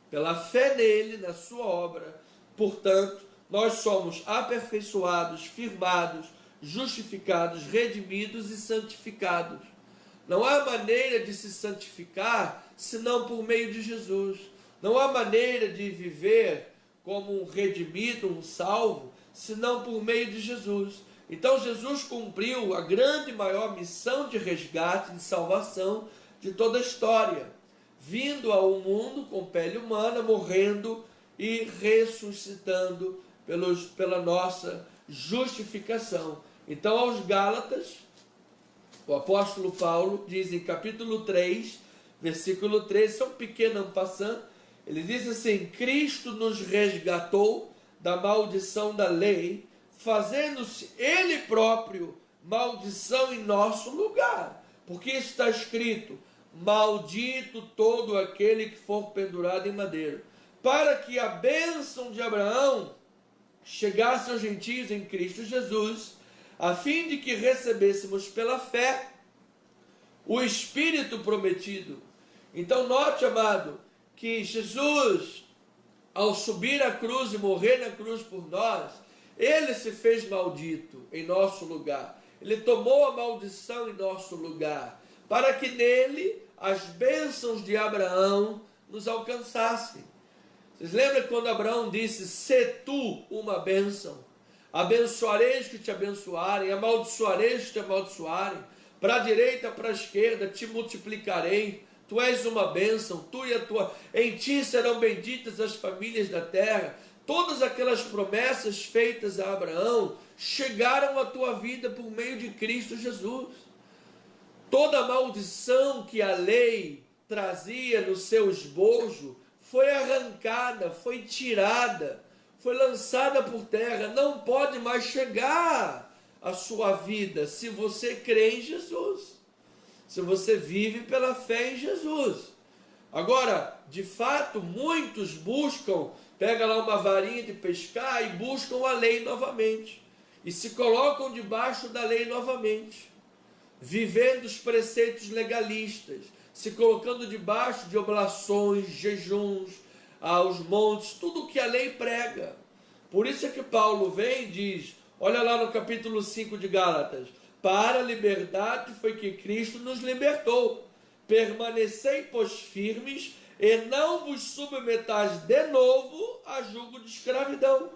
pela fé nele, na sua obra, portanto, nós somos aperfeiçoados, firmados, justificados, redimidos e santificados. Não há maneira de se santificar senão por meio de Jesus. Não há maneira de viver como um redimido, um salvo, senão por meio de Jesus. Então Jesus cumpriu a grande e maior missão de resgate, de salvação de toda a história, vindo ao mundo com pele humana, morrendo e ressuscitando pela nossa justificação. Então aos Gálatas, o apóstolo Paulo diz em capítulo 3, versículo 13, isso é um pequeno en passant, ele diz assim: Cristo nos resgatou da maldição da lei, fazendo-se Ele próprio maldição em nosso lugar. Porque está escrito: maldito todo aquele que for pendurado em madeira, para que a bênção de Abraão chegasse aos gentios em Cristo Jesus, a fim de que recebêssemos pela fé o Espírito prometido. Então note, amado, que Jesus, ao subir a cruz e morrer na cruz por nós, ele se fez maldito em nosso lugar. Ele tomou a maldição em nosso lugar, para que nele as bênçãos de Abraão nos alcançassem. Vocês lembram quando Abraão disse: "Se tu uma bênção, abençoareis que te abençoarem, amaldiçoareis que te amaldiçoarem, para a direita, para a esquerda, te multiplicarei. Tu és uma bênção, em ti serão benditas as famílias da terra." Todas aquelas promessas feitas a Abraão chegaram à tua vida por meio de Cristo Jesus. Toda a maldição que a lei trazia no seu esbojo foi arrancada, foi tirada, foi lançada por terra. Não pode mais chegar à sua vida se você crê em Jesus, se você vive pela fé em Jesus. Agora, de fato, muitos pegam lá uma varinha de pescar e buscam a lei novamente, e se colocam debaixo da lei novamente, vivendo os preceitos legalistas, se colocando debaixo de oblações, jejuns, aos montes, tudo o que a lei prega. Por isso é que Paulo vem e diz, olha lá no capítulo 5 de Gálatas: para a liberdade foi que Cristo nos libertou. Permanecei, pois, firmes e não vos submetais de novo a jugo de escravidão.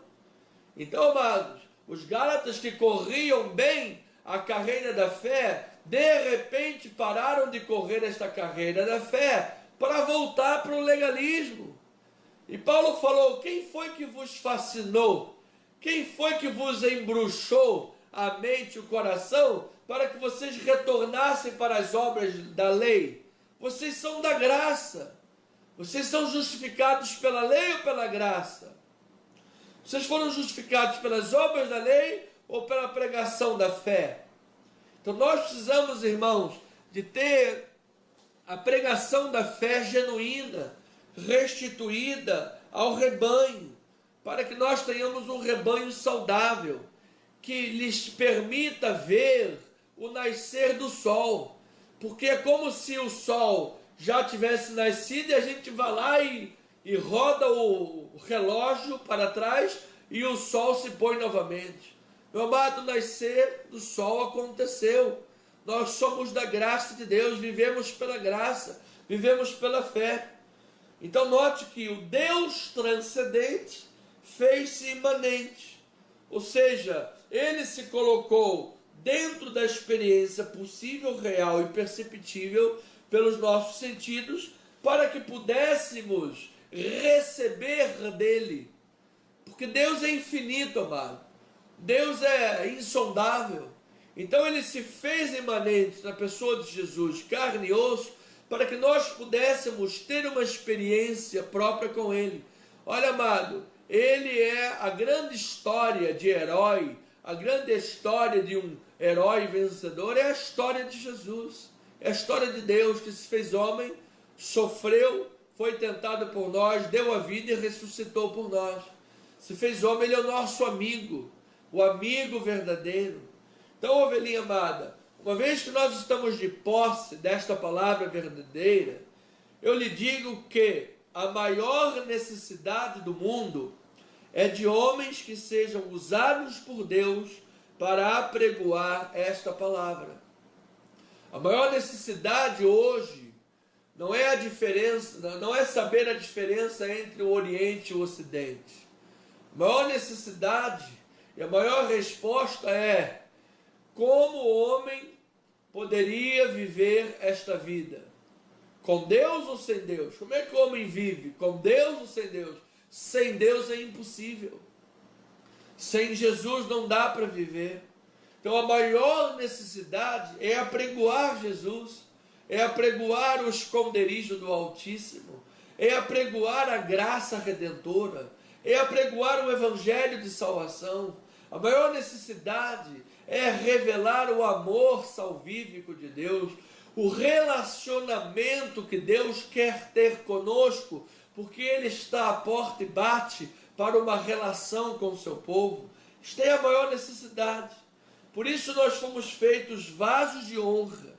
Então, amados, os Gálatas que corriam bem a carreira da fé, de repente pararam de correr esta carreira da fé para voltar para o legalismo. E Paulo falou: quem foi que vos fascinou? Quem foi que vos embruxou a mente e o coração para que vocês retornassem para as obras da lei? Vocês são da graça. Vocês são justificados pela lei ou pela graça? Vocês foram justificados pelas obras da lei ou pela pregação da fé? Então nós precisamos, irmãos, de ter a pregação da fé genuína, restituída ao rebanho, para que nós tenhamos um rebanho saudável, que lhes permita ver o nascer do sol, porque é como se o sol já tivesse nascido e a gente vai lá e roda o relógio para trás e o sol se põe novamente. Meu amado, o nascer do sol aconteceu. Nós somos da graça de Deus, vivemos pela graça, vivemos pela fé. Então note que o Deus transcendente fez-se imanente, ou seja, ele se colocou dentro da experiência possível, real e perceptível pelos nossos sentidos, para que pudéssemos receber dele. Porque Deus é infinito, amado. Deus é insondável. Então ele se fez imanente na pessoa de Jesus, carne e osso, para que nós pudéssemos ter uma experiência própria com ele. Olha, amado, ele é a grande história de herói, a grande história de um herói vencedor, é a história de Jesus. É a história de Deus que se fez homem, sofreu, foi tentado por nós, deu a vida e ressuscitou por nós. Se fez homem, ele é o nosso amigo, o amigo verdadeiro. Então, ovelhinha amada, uma vez que nós estamos de posse desta palavra verdadeira, eu lhe digo que a maior necessidade do mundo é de homens que sejam usados por Deus para apregoar esta palavra. A maior necessidade hoje não é a diferença, não é saber a diferença entre o Oriente e o Ocidente. A maior necessidade e a maior resposta é: como o homem poderia viver esta vida? Com Deus ou sem Deus? Como é que o homem vive? Com Deus ou sem Deus? Sem Deus é impossível. Sem Jesus não dá para viver. Então a maior necessidade é apregoar Jesus, é apregoar o esconderijo do Altíssimo, é apregoar a graça redentora, é apregoar o evangelho de salvação. A maior necessidade é revelar o amor salvífico de Deus, o relacionamento que Deus quer ter conosco, porque Ele está à porta e bate para uma relação com o seu povo. Esta é a maior necessidade. Por isso nós fomos feitos vasos de honra,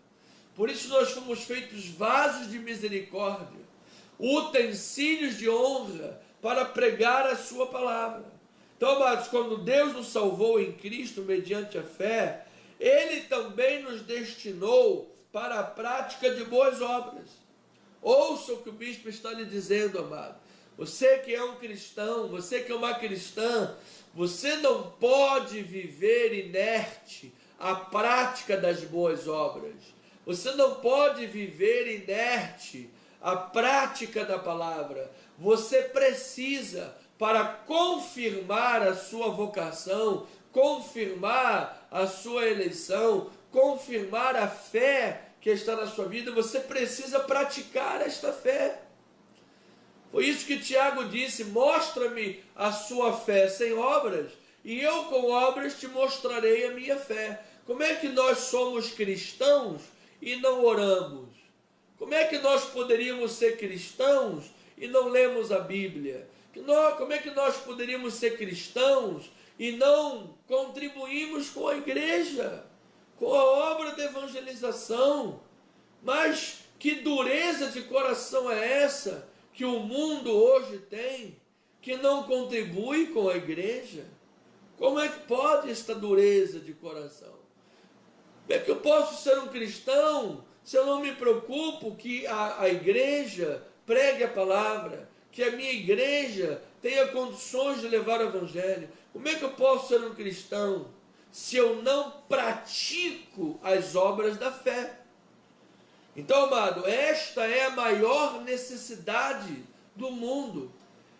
por isso nós fomos feitos vasos de misericórdia, utensílios de honra para pregar a sua palavra. Então, amados, quando Deus nos salvou em Cristo mediante a fé, Ele também nos destinou para a prática de boas obras. Ouça o que o bispo está lhe dizendo, amado. Você que é um cristão, você que é uma cristã, você não pode viver inerte a prática das boas obras. Você não pode viver inerte a prática da palavra. Você precisa, para confirmar a sua vocação, confirmar a sua eleição, confirmar a fé que está na sua vida, você precisa praticar esta fé. Foi isso que Tiago disse: mostra-me a sua fé sem obras, e eu com obras te mostrarei a minha fé. Como é que nós somos cristãos e não oramos? Como é que nós poderíamos ser cristãos e não lemos a Bíblia? Como é que nós poderíamos ser cristãos e não contribuímos com a igreja, com a obra de evangelização? Mas que dureza de coração é essa que o mundo hoje tem, que não contribui com a igreja? Como é que pode esta dureza de coração? Como é que eu posso ser um cristão se eu não me preocupo que a igreja pregue a palavra, que a minha igreja tenha condições de levar o evangelho. Como é que eu posso ser um cristão se eu não pratico as obras da fé? Então, amado, esta é a maior necessidade do mundo,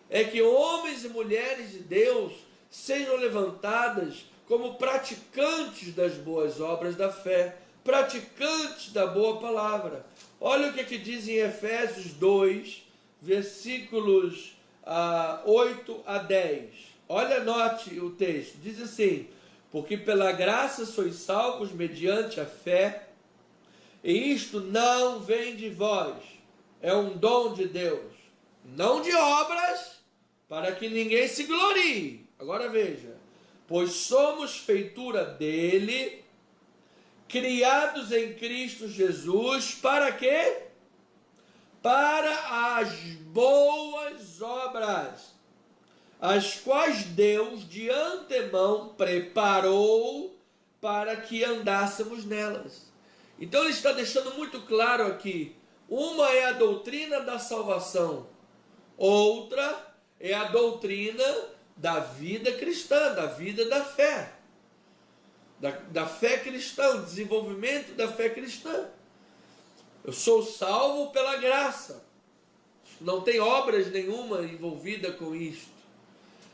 é que homens e mulheres de Deus sejam levantadas como praticantes das boas obras da fé, praticantes da boa palavra. Olha o que diz em Efésios 2, versículos 8 a 10. Olha, note o texto, diz assim: porque pela graça sois salvos mediante a fé, e isto não vem de vós, é um dom de Deus, não de obras, para que ninguém se glorie. Agora veja, pois somos feitura dele, criados em Cristo Jesus, para quê? Para as boas obras, as quais Deus de antemão preparou para que andássemos nelas. Então ele está deixando muito claro aqui, uma é a doutrina da salvação, outra é a doutrina da vida cristã, da vida da fé. Da fé cristã, o desenvolvimento da fé cristã. Eu sou salvo pela graça. Não tem obras nenhuma envolvida com isto.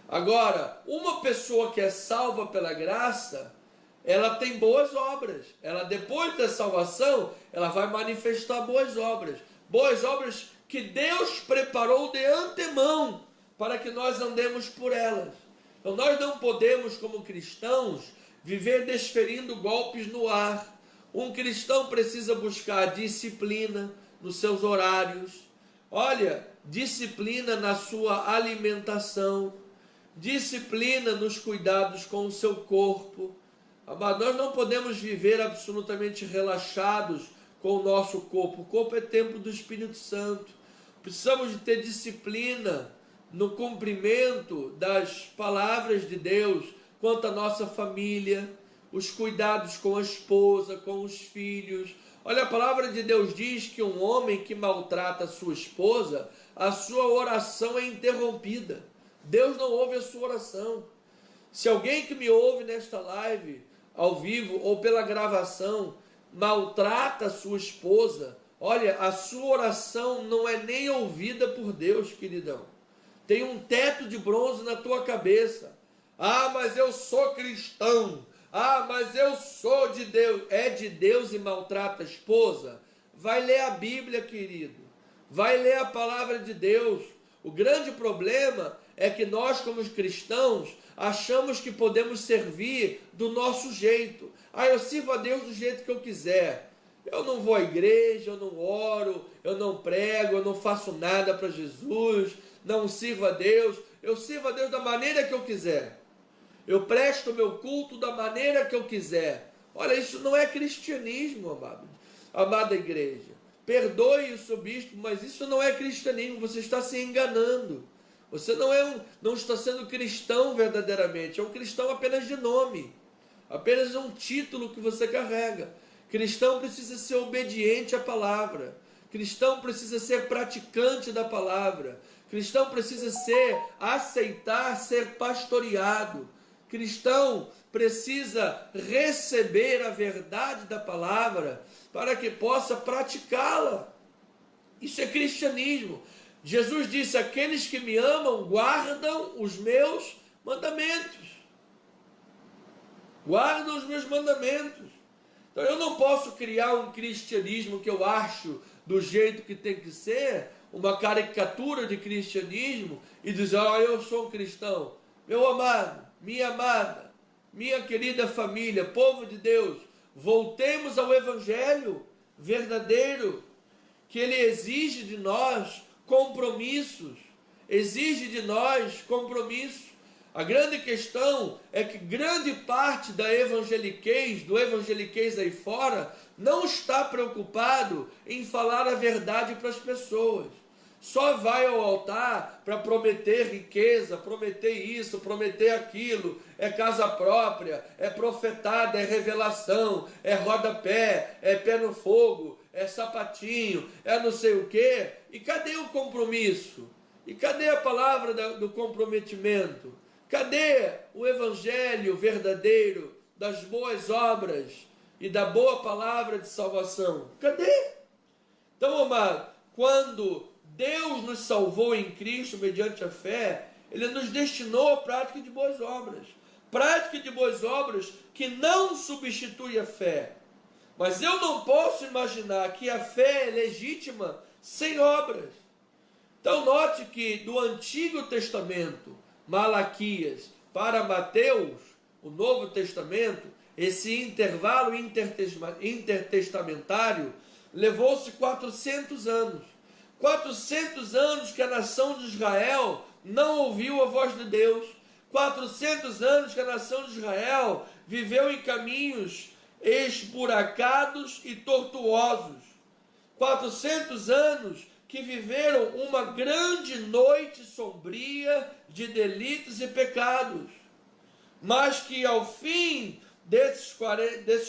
Agora, uma pessoa que é salva pela graça, ela tem boas obras. Ela, depois da salvação, ela vai manifestar boas obras. Boas obras que Deus preparou de antemão para que nós andemos por elas. Então nós não podemos, como cristãos, viver desferindo golpes no ar. Um cristão precisa buscar disciplina nos seus horários. Olha, disciplina na sua alimentação, disciplina nos cuidados com o seu corpo. Mas nós não podemos viver absolutamente relaxados com o nosso corpo. O corpo é templo do Espírito Santo. Precisamos de ter disciplina no cumprimento das palavras de Deus quanto à nossa família, os cuidados com a esposa, com os filhos. Olha, a palavra de Deus diz que um homem que maltrata a sua esposa, a sua oração é interrompida. Deus não ouve a sua oração. Se alguém que me ouve nesta live, ao vivo ou pela gravação, maltrata a sua esposa, olha, a sua oração não é nem ouvida por Deus, queridão. Tem um teto de bronze na tua cabeça. Ah, mas eu sou cristão. Ah, mas eu sou de Deus. É de Deus e maltrata a esposa? Vai ler a Bíblia, querido. Vai ler a palavra de Deus. O grande problema é que nós, como cristãos, achamos que podemos servir do nosso jeito. Ah, eu sirvo a Deus do jeito que eu quiser. Eu não vou à igreja, eu não oro, eu não prego, eu não faço nada para Jesus, não sirvo a Deus. Eu sirvo a Deus da maneira que eu quiser. Eu presto o meu culto da maneira que eu quiser. Olha, isso não é cristianismo, amado. Amada igreja. Perdoe o seu bispo, mas isso não é cristianismo. Você está se enganando. Você não está sendo cristão verdadeiramente. É um cristão apenas de nome. Apenas um título que você carrega. Cristão precisa ser obediente à palavra. Cristão precisa ser praticante da palavra. Cristão precisa aceitar ser pastoreado. Cristão precisa receber a verdade da palavra para que possa praticá-la. Isso é cristianismo. Jesus disse: aqueles que me amam guardam os meus mandamentos. Guardam os meus mandamentos. Então eu não posso criar um cristianismo que eu acho do jeito que tem que ser, uma caricatura de cristianismo, e dizer: eu sou um cristão. Meu amado, minha amada, minha querida família, povo de Deus, voltemos ao Evangelho verdadeiro, que ele exige de nós compromissos. Exige de nós compromissos. A grande questão é que grande parte do evangeliquez aí fora, não está preocupado em falar a verdade para as pessoas. Só vai ao altar para prometer riqueza, prometer isso, prometer aquilo, é casa própria, é profetada, é revelação, é rodapé, é pé no fogo, é sapatinho, é não sei o quê. E cadê o compromisso? E cadê a palavra do comprometimento? Cadê o evangelho verdadeiro das boas obras e da boa palavra de salvação? Cadê? Então, amado, quando Deus nos salvou em Cristo mediante a fé, Ele nos destinou à prática de boas obras. Prática de boas obras que não substitui a fé. Mas eu não posso imaginar que a fé é legítima sem obras. Então note que do Antigo Testamento, Malaquias, para Mateus, o Novo Testamento, esse intervalo intertestamentário levou-se 400 anos. 400 anos que a nação de Israel não ouviu a voz de Deus. 400 anos que a nação de Israel viveu em caminhos esburacados e tortuosos. 400 anos que viveram uma grande noite sombria de delitos e pecados. Mas que ao fim desses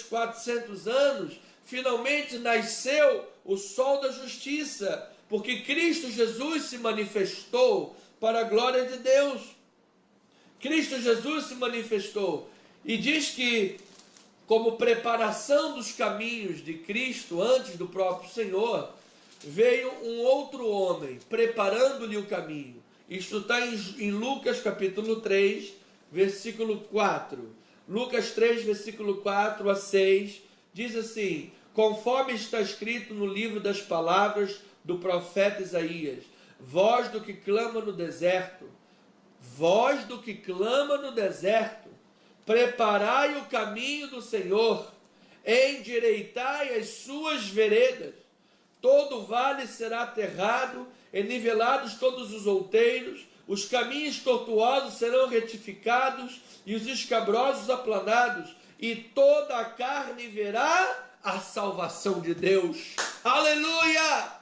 400 anos, finalmente nasceu o sol da justiça, porque Cristo Jesus se manifestou para a glória de Deus. Cristo Jesus se manifestou e diz que, como preparação dos caminhos de Cristo antes do próprio Senhor, veio um outro homem preparando-lhe o caminho. Isto está em Lucas capítulo 3, versículo 4. Lucas 3, versículo 4 a 6, diz assim: conforme está escrito no livro das palavras do profeta Isaías, voz do que clama no deserto, preparai o caminho do Senhor, endireitai as suas veredas, todo vale será aterrado, enivelados todos os outeiros, os caminhos tortuosos serão retificados, e os escabrosos aplanados, e toda a carne verá a salvação de Deus. Aleluia!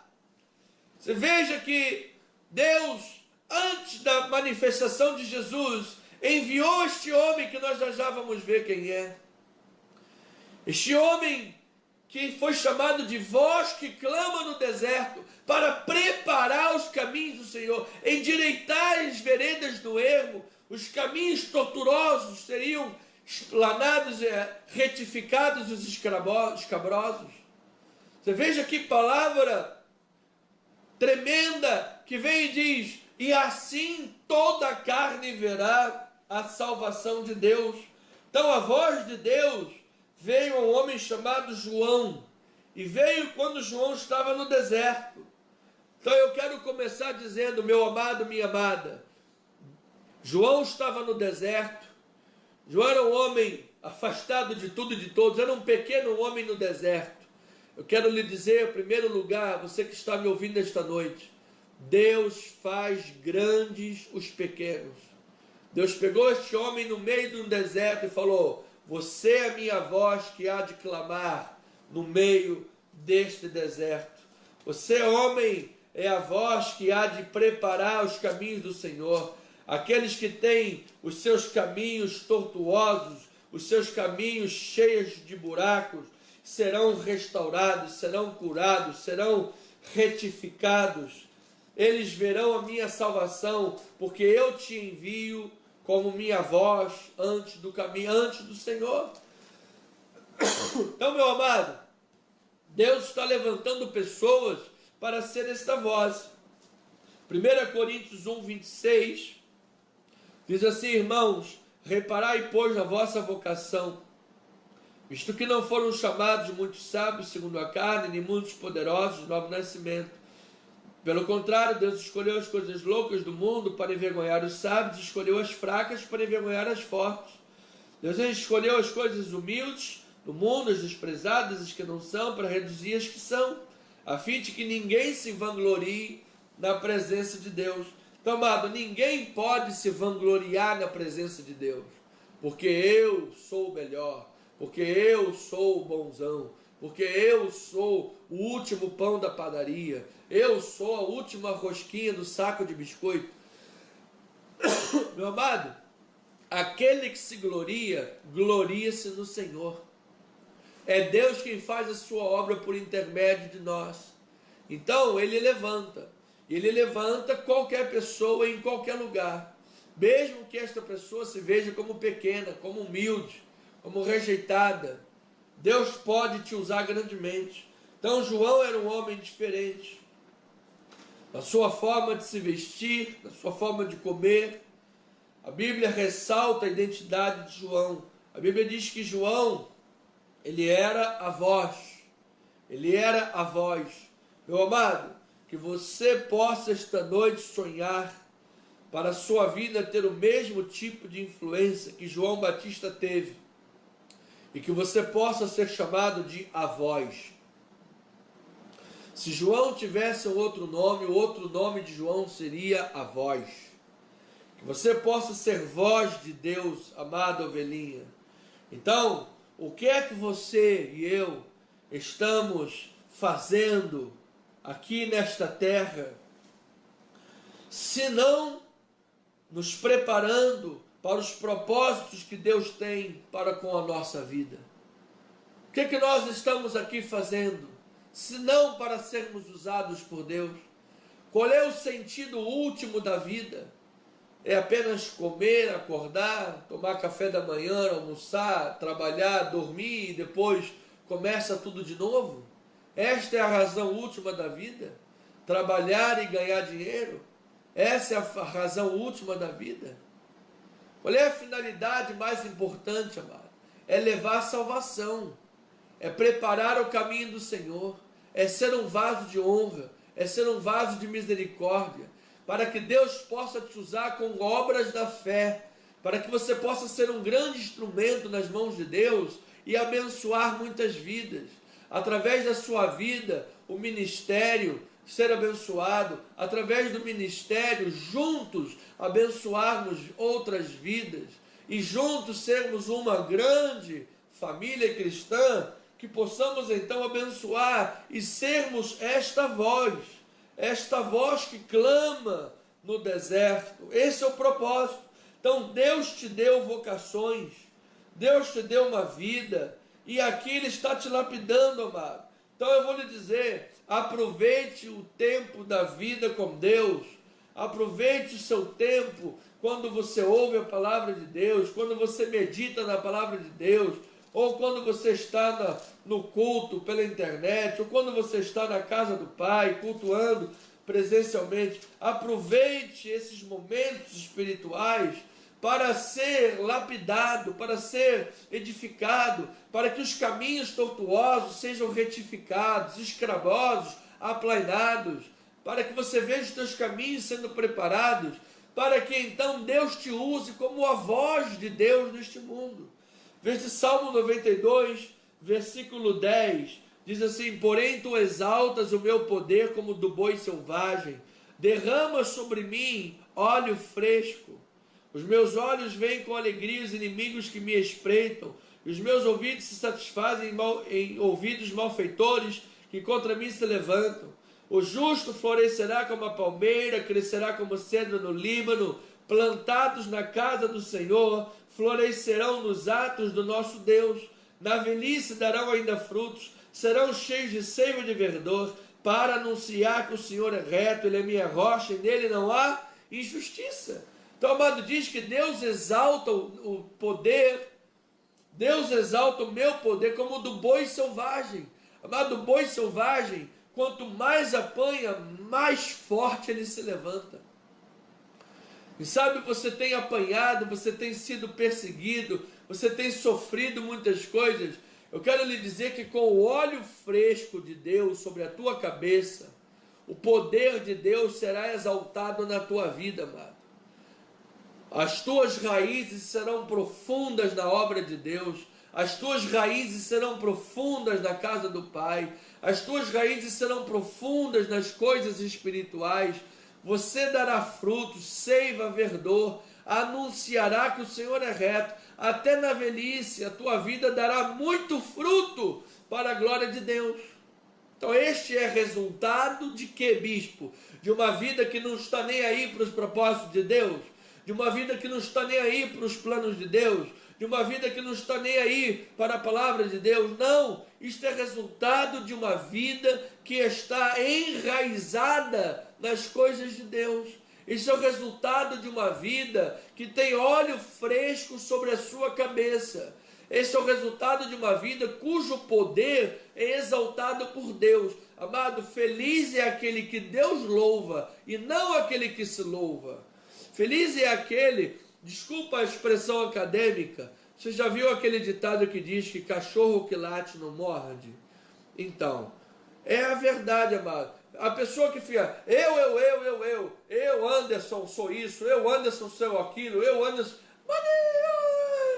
Você veja que Deus, antes da manifestação de Jesus, enviou este homem que nós já vamos ver quem é. Este homem que foi chamado de voz que clama no deserto, para preparar os caminhos do Senhor, endireitar as veredas do ermo, os caminhos tortuosos seriam explanados, retificados os escabrosos. Você veja que palavra tremenda que vem e diz: e assim toda a carne verá a salvação de Deus. Então a voz de Deus veio a um homem chamado João, e veio quando João estava no deserto. Então eu quero começar dizendo, meu amado, minha amada, João estava no deserto. João era um homem afastado de tudo e de todos, era um pequeno homem no deserto. Eu quero lhe dizer, em primeiro lugar, você que está me ouvindo esta noite, Deus faz grandes os pequenos. Deus pegou este homem no meio de um deserto e falou: você é a minha voz que há de clamar no meio deste deserto. Você, homem, é a voz que há de preparar os caminhos do Senhor. Aqueles que têm os seus caminhos tortuosos, os seus caminhos cheios de buracos, serão restaurados, serão curados, serão retificados. Eles verão a minha salvação, porque eu te envio como minha voz antes do caminho, antes do Senhor. Então, meu amado, Deus está levantando pessoas para ser esta voz. 1 Coríntios 1, 26, diz assim: irmãos, reparai, pois, na vossa vocação, visto que não foram chamados muitos sábios segundo a carne, nem muitos poderosos de novo nascimento. Pelo contrário, Deus escolheu as coisas loucas do mundo para envergonhar os sábios, e escolheu as fracas para envergonhar as fortes. Deus escolheu as coisas humildes do mundo, as desprezadas, as que não são, para reduzir as que são, a fim de que ninguém se vanglorie na presença de Deus. Então, amado, ninguém pode se vangloriar na presença de Deus, porque eu sou o melhor, porque eu sou o bonzão, porque eu sou o último pão da padaria, eu sou a última rosquinha do saco de biscoito. Meu amado, aquele que se gloria, gloria-se no Senhor. É Deus quem faz a sua obra por intermédio de nós. Então, Ele levanta. Ele levanta qualquer pessoa em qualquer lugar. Mesmo que esta pessoa se veja como pequena, como humilde, como rejeitada. Deus pode te usar grandemente. Então, João era um homem diferente. Na sua forma de se vestir, na sua forma de comer. A Bíblia ressalta a identidade de João. A Bíblia diz que João, ele era a voz. Ele era a voz. Meu amado, que você possa esta noite sonhar para a sua vida ter o mesmo tipo de influência que João Batista teve. E que você possa ser chamado de a voz. Se João tivesse um outro nome, o outro nome de João seria a voz. Que você possa ser voz de Deus, amada ovelhinha. Então, o que é que você e eu estamos fazendo aqui nesta terra, se não nos preparando para os propósitos que Deus tem para com a nossa vida? O que é que nós estamos aqui fazendo, se não para sermos usados por Deus? Qual é o sentido último da vida? É apenas comer, acordar, tomar café da manhã, almoçar, trabalhar, dormir e depois começa tudo de novo? Esta é a razão última da vida? Trabalhar e ganhar dinheiro? Essa é a razão última da vida? Qual é a finalidade mais importante, amado? É levar a salvação, é preparar o caminho do Senhor, é ser um vaso de honra, é ser um vaso de misericórdia, para que Deus possa te usar com obras da fé, para que você possa ser um grande instrumento nas mãos de Deus e abençoar muitas vidas. Através da sua vida, o ministério ser abençoado, através do ministério, juntos abençoarmos outras vidas e juntos sermos uma grande família cristã, que possamos então abençoar e sermos esta voz que clama no deserto. Esse é o propósito. Então Deus te deu vocações, Deus te deu uma vida, e aqui Ele está te lapidando, amado. Então eu vou lhe dizer, aproveite o tempo da vida com Deus, aproveite o seu tempo quando você ouve a palavra de Deus, quando você medita na palavra de Deus, ou quando você está no culto pela internet, ou quando você está na casa do Pai, cultuando presencialmente. Aproveite esses momentos espirituais para ser lapidado, para ser edificado, para que os caminhos tortuosos sejam retificados, escravosos, aplainados, para que você veja os teus caminhos sendo preparados, para que então Deus te use como a voz de Deus neste mundo. Veja Salmo 92, versículo 10, diz assim: porém tu exaltas o meu poder como do boi selvagem, derrama sobre mim óleo fresco. Os meus olhos veem com alegria os inimigos que me espreitam, e os meus ouvidos se satisfazem em ouvidos malfeitores que contra mim se levantam. O justo florescerá como a palmeira, crescerá como cedro no Líbano, plantados na casa do Senhor, florescerão nos atos do nosso Deus. Na velhice darão ainda frutos, serão cheios de seiva de verdor, para anunciar que o Senhor é reto, Ele é minha rocha e nele não há injustiça. Então, amado, diz que Deus exalta o poder, Deus exalta o meu poder como o do boi selvagem. Amado, o boi selvagem, quanto mais apanha, mais forte ele se levanta. E sabe, você tem apanhado, você tem sido perseguido, você tem sofrido muitas coisas. Eu quero lhe dizer que com o óleo fresco de Deus sobre a tua cabeça, o poder de Deus será exaltado na tua vida, amado. As tuas raízes serão profundas na obra de Deus, as tuas raízes serão profundas na casa do Pai, as tuas raízes serão profundas nas coisas espirituais. Você dará frutos, seiva, verdor, anunciará que o Senhor é reto. Até na velhice a tua vida dará muito fruto para a glória de Deus. Então este é resultado de quê, bispo? De uma vida que não está nem aí para os propósitos de Deus? de uma vida que não está nem aí para os planos de Deus, de uma vida que não está nem aí para a palavra de Deus. Não, isto é resultado de uma vida que está enraizada nas coisas de Deus. Isso é o resultado de uma vida que tem óleo fresco sobre a sua cabeça. Esse é o resultado de uma vida cujo poder é exaltado por Deus. Amado, feliz é aquele que Deus louva e não aquele que se louva. Feliz é aquele, desculpa a expressão acadêmica, você já viu aquele ditado que diz que cachorro que late não morde? Então, é a verdade, amado. A pessoa que fica, eu Anderson sou isso, eu Anderson sou aquilo, eu Anderson... Mas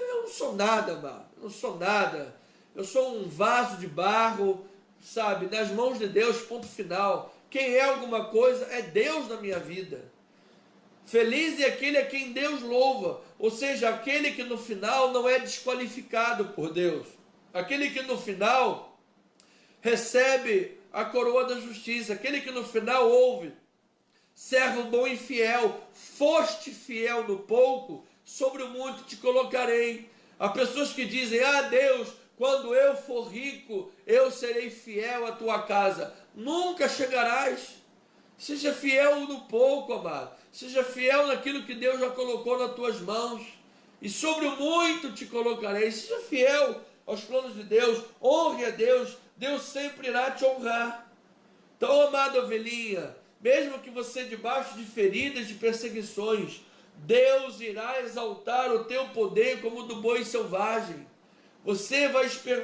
eu não sou nada, amado, eu não sou nada. Eu sou um vaso de barro, sabe, nas mãos de Deus, ponto final. Quem é alguma coisa é Deus na minha vida. Feliz é aquele a quem Deus louva, ou seja, aquele que no final não é desqualificado por Deus. Aquele que no final recebe a coroa da justiça, aquele que no final ouve, servo bom e fiel, foste fiel no pouco, sobre o muito te colocarei. Há pessoas que dizem, Deus, quando eu for rico, eu serei fiel à tua casa. Nunca chegarás. Seja fiel no pouco, amado. Seja fiel naquilo que Deus já colocou nas tuas mãos. E sobre o muito te colocarei. Seja fiel aos planos de Deus. Honre a Deus. Deus sempre irá te honrar. Então, amada ovelhinha, mesmo que você debaixo de feridas, de perseguições, Deus irá exaltar o teu poder como o do boi selvagem. Você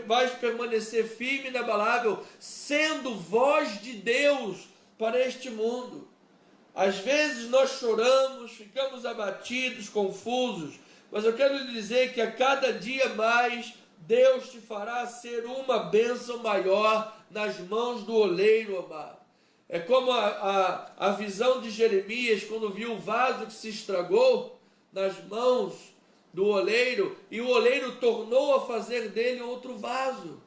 vai permanecer firme e inabalável, sendo voz de Deus para este mundo. Às vezes nós choramos, ficamos abatidos, confusos, mas eu quero lhe dizer que a cada dia mais Deus te fará ser uma bênção maior nas mãos do oleiro, amado. É como a visão de Jeremias, quando viu o vaso que se estragou nas mãos do oleiro, e o oleiro tornou a fazer dele outro vaso.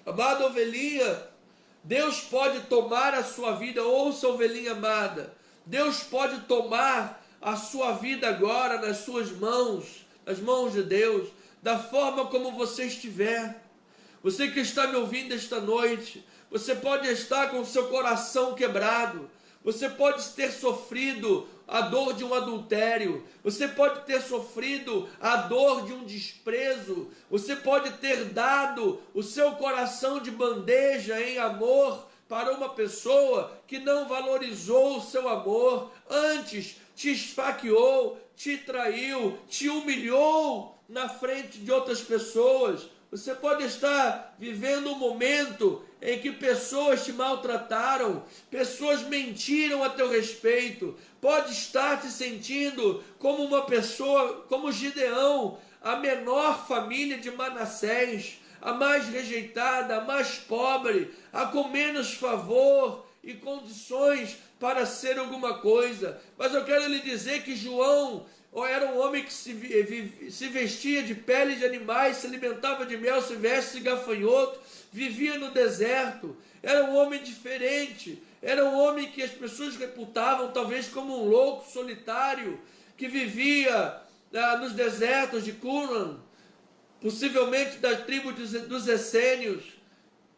Amada ovelhinha, Deus pode tomar a sua vida, ouça, ovelhinha amada, Deus pode tomar a sua vida agora nas suas mãos, nas mãos de Deus, da forma como você estiver. Você que está me ouvindo esta noite, você pode estar com o seu coração quebrado, você pode ter sofrido a dor de um adultério, você pode ter sofrido a dor de um desprezo, você pode ter dado o seu coração de bandeja em amor para uma pessoa que não valorizou o seu amor, antes te esfaqueou, te traiu, te humilhou na frente de outras pessoas. Você pode estar vivendo um momento em que pessoas te maltrataram, pessoas mentiram a teu respeito. Pode estar te sentindo como uma pessoa, como Gideão, a menor família de Manassés, a mais rejeitada, a mais pobre, a com menos favor e condições para ser alguma coisa. Mas eu quero lhe dizer que João era um homem que se vestia de pele de animais, se alimentava de mel, se veste de gafanhoto, vivia no deserto. Era um homem diferente, era um homem que as pessoas reputavam talvez como um louco solitário, que vivia nos desertos de Curan, possivelmente da tribo dos essênios,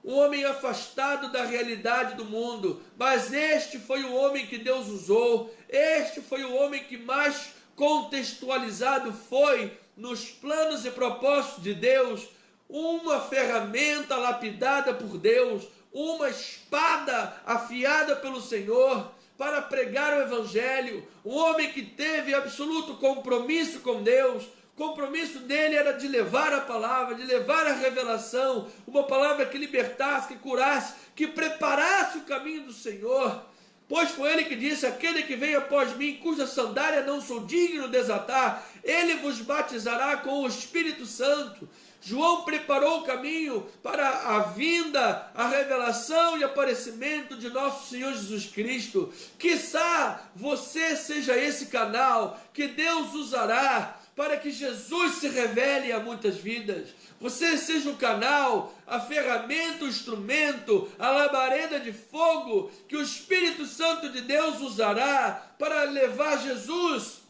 um homem afastado da realidade do mundo. Mas este foi o homem que Deus usou, este foi o homem que mais contextualizado foi nos planos e propósitos de Deus, uma ferramenta lapidada por Deus, uma espada afiada pelo Senhor para pregar o Evangelho, um homem que teve absoluto compromisso com Deus. O compromisso dele era de levar a palavra, de levar a revelação, uma palavra que libertasse, que curasse, que preparasse o caminho do Senhor. Pois foi ele que disse, aquele que vem após mim, cuja sandália não sou digno de desatar, ele vos batizará com o Espírito Santo. João preparou o caminho para a vinda, a revelação e aparecimento de nosso Senhor Jesus Cristo. Quiçá você seja esse canal que Deus usará para que Jesus se revele a muitas vidas. Você seja o canal, a ferramenta, o instrumento, a labareda de fogo que o Espírito Santo de Deus usará para levar Jesus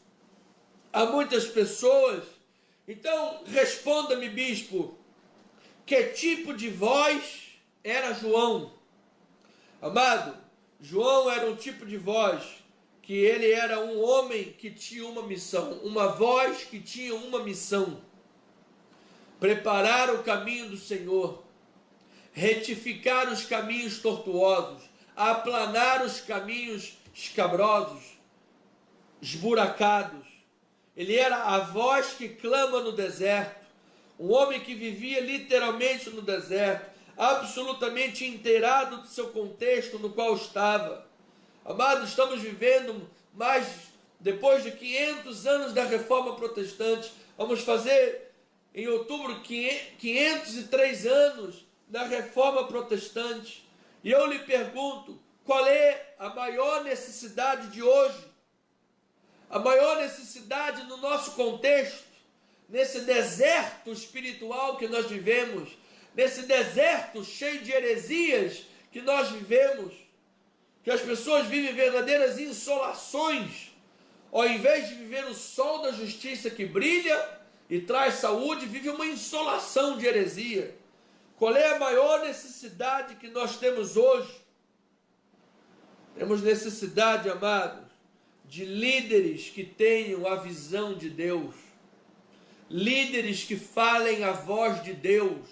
a muitas pessoas. Então, responda-me, bispo, que tipo de voz era João? Amado, João era um tipo de voz que ele era um homem que tinha uma missão, uma voz que tinha uma missão: preparar o caminho do Senhor, retificar os caminhos tortuosos, aplanar os caminhos escabrosos, esburacados. Ele era a voz que clama no deserto, um homem que vivia literalmente no deserto, absolutamente inteirado do seu contexto no qual estava. Amados, estamos vivendo mais, depois de 500 anos da Reforma Protestante, vamos fazer em outubro 503 anos da Reforma Protestante. E eu lhe pergunto, qual é a maior necessidade de hoje? A maior necessidade no nosso contexto, nesse deserto espiritual que nós vivemos, nesse deserto cheio de heresias que nós vivemos, que as pessoas vivem verdadeiras insolações, ao invés de viver o sol da justiça que brilha e traz saúde, vive uma insolação de heresia. Qual é a maior necessidade que nós temos hoje? Temos necessidade, amados, de líderes que tenham a visão de Deus, líderes que falem a voz de Deus.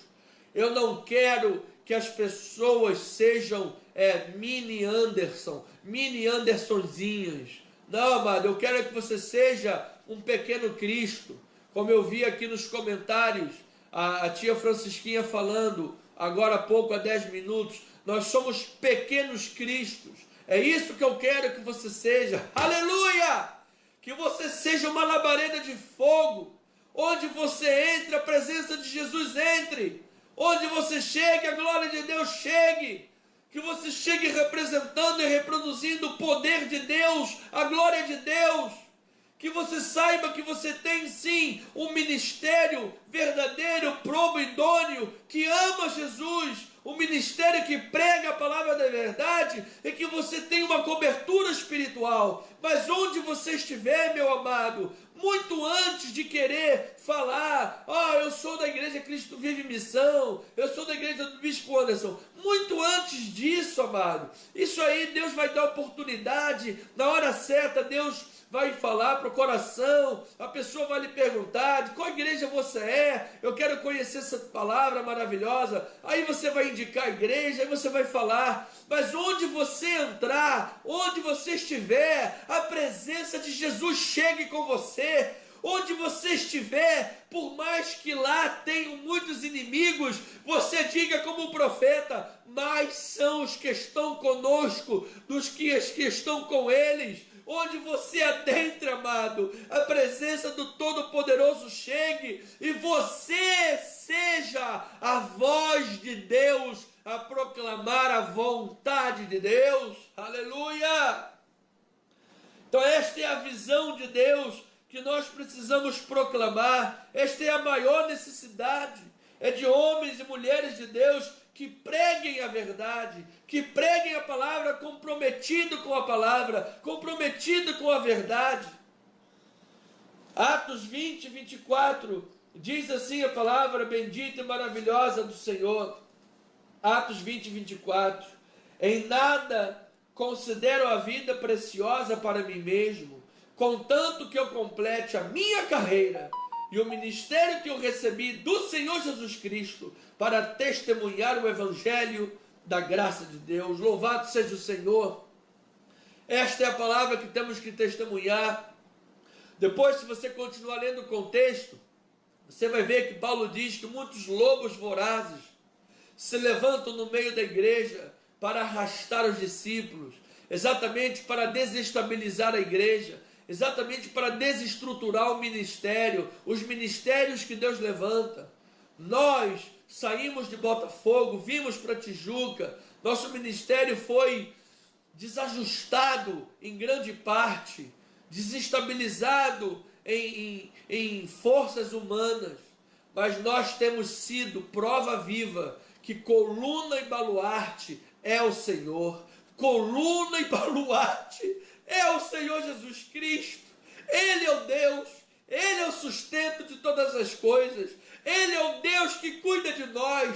Eu não quero que as pessoas sejam mini Andersonzinhas. Não, amado, eu quero que você seja um pequeno Cristo. Como eu vi aqui nos comentários, a tia Francisquinha falando, agora há pouco, há 10 minutos, nós somos pequenos Cristos. É isso que eu quero que você seja. Aleluia! Que você seja uma labareda de fogo. Onde você entre, a presença de Jesus entre. Onde você chegue, a glória de Deus chegue. Que você chegue representando e reproduzindo o poder de Deus, a glória de Deus. Que você saiba que você tem sim um ministério verdadeiro, probo, idôneo, que ama Jesus, um ministério que prega a palavra da verdade e que você tem uma cobertura espiritual. Mas onde você estiver, meu amado, muito antes de querer falar, eu sou da igreja Cristo Vive Missão, eu sou da igreja do Bispo Anderson, muito antes disso, amado, isso aí Deus vai dar oportunidade, na hora certa Deus vai falar para o coração, a pessoa vai lhe perguntar de qual igreja você é, eu quero conhecer essa palavra maravilhosa, aí você vai indicar a igreja, aí você vai falar, mas onde você entrar, onde você estiver, a presença de Jesus chegue com você. Onde você estiver, por mais que lá tenham muitos inimigos, você diga como profeta, mais são os que estão conosco dos que estão com eles. Onde você adentra, amado, a presença do Todo-Poderoso chegue e você seja a voz de Deus a proclamar a vontade de Deus. Aleluia! Então esta é a visão de Deus que nós precisamos proclamar. Esta é a maior necessidade, é de homens e mulheres de Deus que preguem a verdade, que preguem a palavra comprometido com a palavra, comprometido com a verdade. Atos 20, 24, diz assim a palavra bendita e maravilhosa do Senhor. Atos 20, 24. Em nada considero a vida preciosa para mim mesmo, contanto que eu complete a minha carreira e o ministério que eu recebi do Senhor Jesus Cristo para testemunhar o evangelho da graça de Deus. Louvado seja o Senhor. Esta é a palavra que temos que testemunhar. Depois, se você continuar lendo o contexto, você vai ver que Paulo diz que muitos lobos vorazes se levantam no meio da igreja para arrastar os discípulos, exatamente para desestabilizar a igreja, exatamente para desestruturar o ministério, os ministérios que Deus levanta. Nós saímos de Botafogo, vimos para Tijuca, nosso ministério foi desajustado em grande parte, desestabilizado em forças humanas, mas nós temos sido prova viva que coluna e baluarte é o Senhor, coluna e baluarte é o Senhor Jesus Cristo. Ele é o Deus essas coisas. Ele é o Deus que cuida de nós.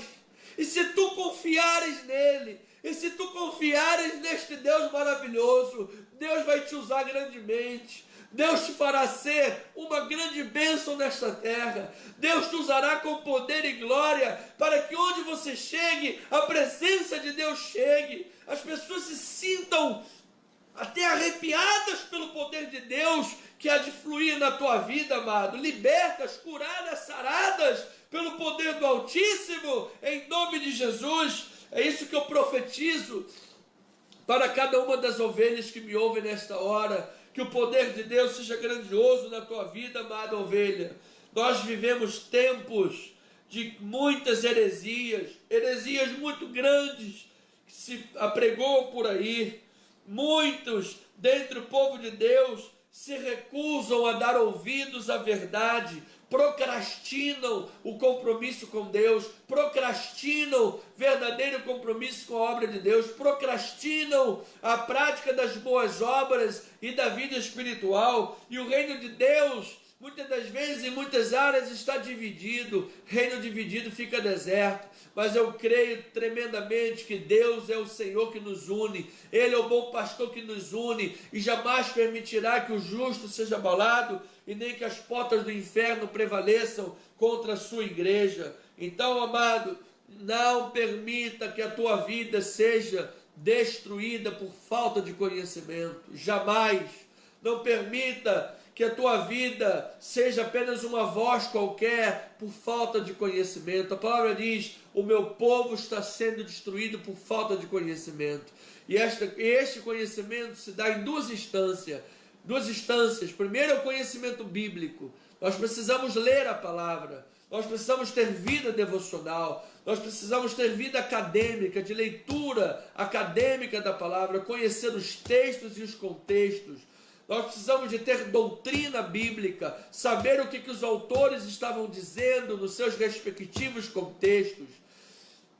E se tu confiares nele, e se tu confiares neste Deus maravilhoso, Deus vai te usar grandemente. Deus te fará ser uma grande bênção nesta terra. Deus te usará com poder e glória para que onde você chegue, a presença de Deus chegue. As pessoas se sintam até arrepiadas pelo poder de Deus que há de fluir na tua vida, amado. Libertas, curadas, saradas pelo poder do Altíssimo, em nome de Jesus. É isso que eu profetizo para cada uma das ovelhas que me ouvem nesta hora. Que o poder de Deus seja grandioso na tua vida, amada ovelha. Nós vivemos tempos de muitas heresias muito grandes que se apregou por aí. Muitos dentre o povo de Deus se recusam a dar ouvidos à verdade, procrastinam o compromisso com Deus, procrastinam verdadeiro compromisso com a obra de Deus, procrastinam a prática das boas obras e da vida espiritual, e o reino de Deus, muitas das vezes, em muitas áreas está dividido. Reino dividido fica deserto. Mas eu creio tremendamente que Deus é o Senhor que nos une. Ele é o bom pastor que nos une e jamais permitirá que o justo seja abalado e nem que as portas do inferno prevaleçam contra a sua igreja. Então, amado, não permita que a tua vida seja destruída por falta de conhecimento. Jamais. Não permita que a tua vida seja apenas uma voz qualquer por falta de conhecimento. A palavra diz: o meu povo está sendo destruído por falta de conhecimento. E este conhecimento se dá em duas instâncias. Primeiro é o conhecimento bíblico. Nós precisamos ler a palavra. Nós precisamos ter vida devocional. Nós precisamos ter vida acadêmica, de leitura acadêmica da palavra, conhecer os textos e os contextos. Nós precisamos de ter doutrina bíblica, saber o que os autores estavam dizendo nos seus respectivos contextos.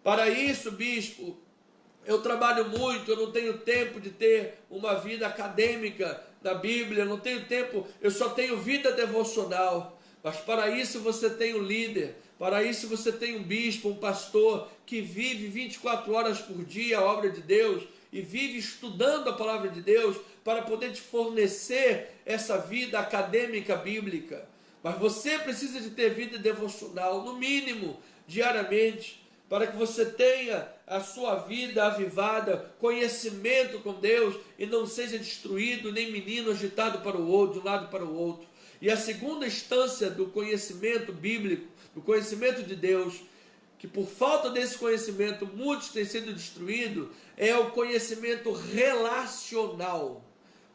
Para isso, bispo, eu trabalho muito, eu não tenho tempo de ter uma vida acadêmica da Bíblia, eu não tenho tempo, eu só tenho vida devocional. Mas para isso você tem um líder, para isso você tem um bispo, um pastor que vive 24 horas por dia a obra de Deus e vive estudando a palavra de Deus para poder te fornecer essa vida acadêmica bíblica. Mas você precisa de ter vida devocional, no mínimo, diariamente, para que você tenha a sua vida avivada, conhecimento com Deus e não seja destruído, nem menino agitado para o outro, de um lado para o outro. E a segunda instância do conhecimento bíblico, do conhecimento de Deus, que por falta desse conhecimento muitos têm sido destruídos, é o conhecimento relacional.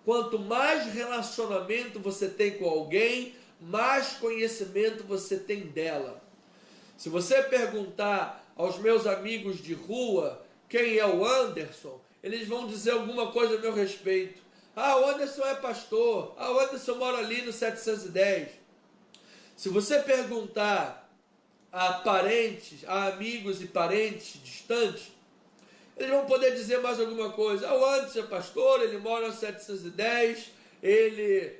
Quanto mais relacionamento você tem com alguém, mais conhecimento você tem dela. Se você perguntar aos meus amigos de rua quem é o Anderson, eles vão dizer alguma coisa a meu respeito. Ah, o Anderson é pastor. Ah, o Anderson mora ali no 710. Se você perguntar a parentes, a amigos e parentes distantes, eles vão poder dizer mais alguma coisa. Ah, o Anderson é pastor, ele mora no 710, ele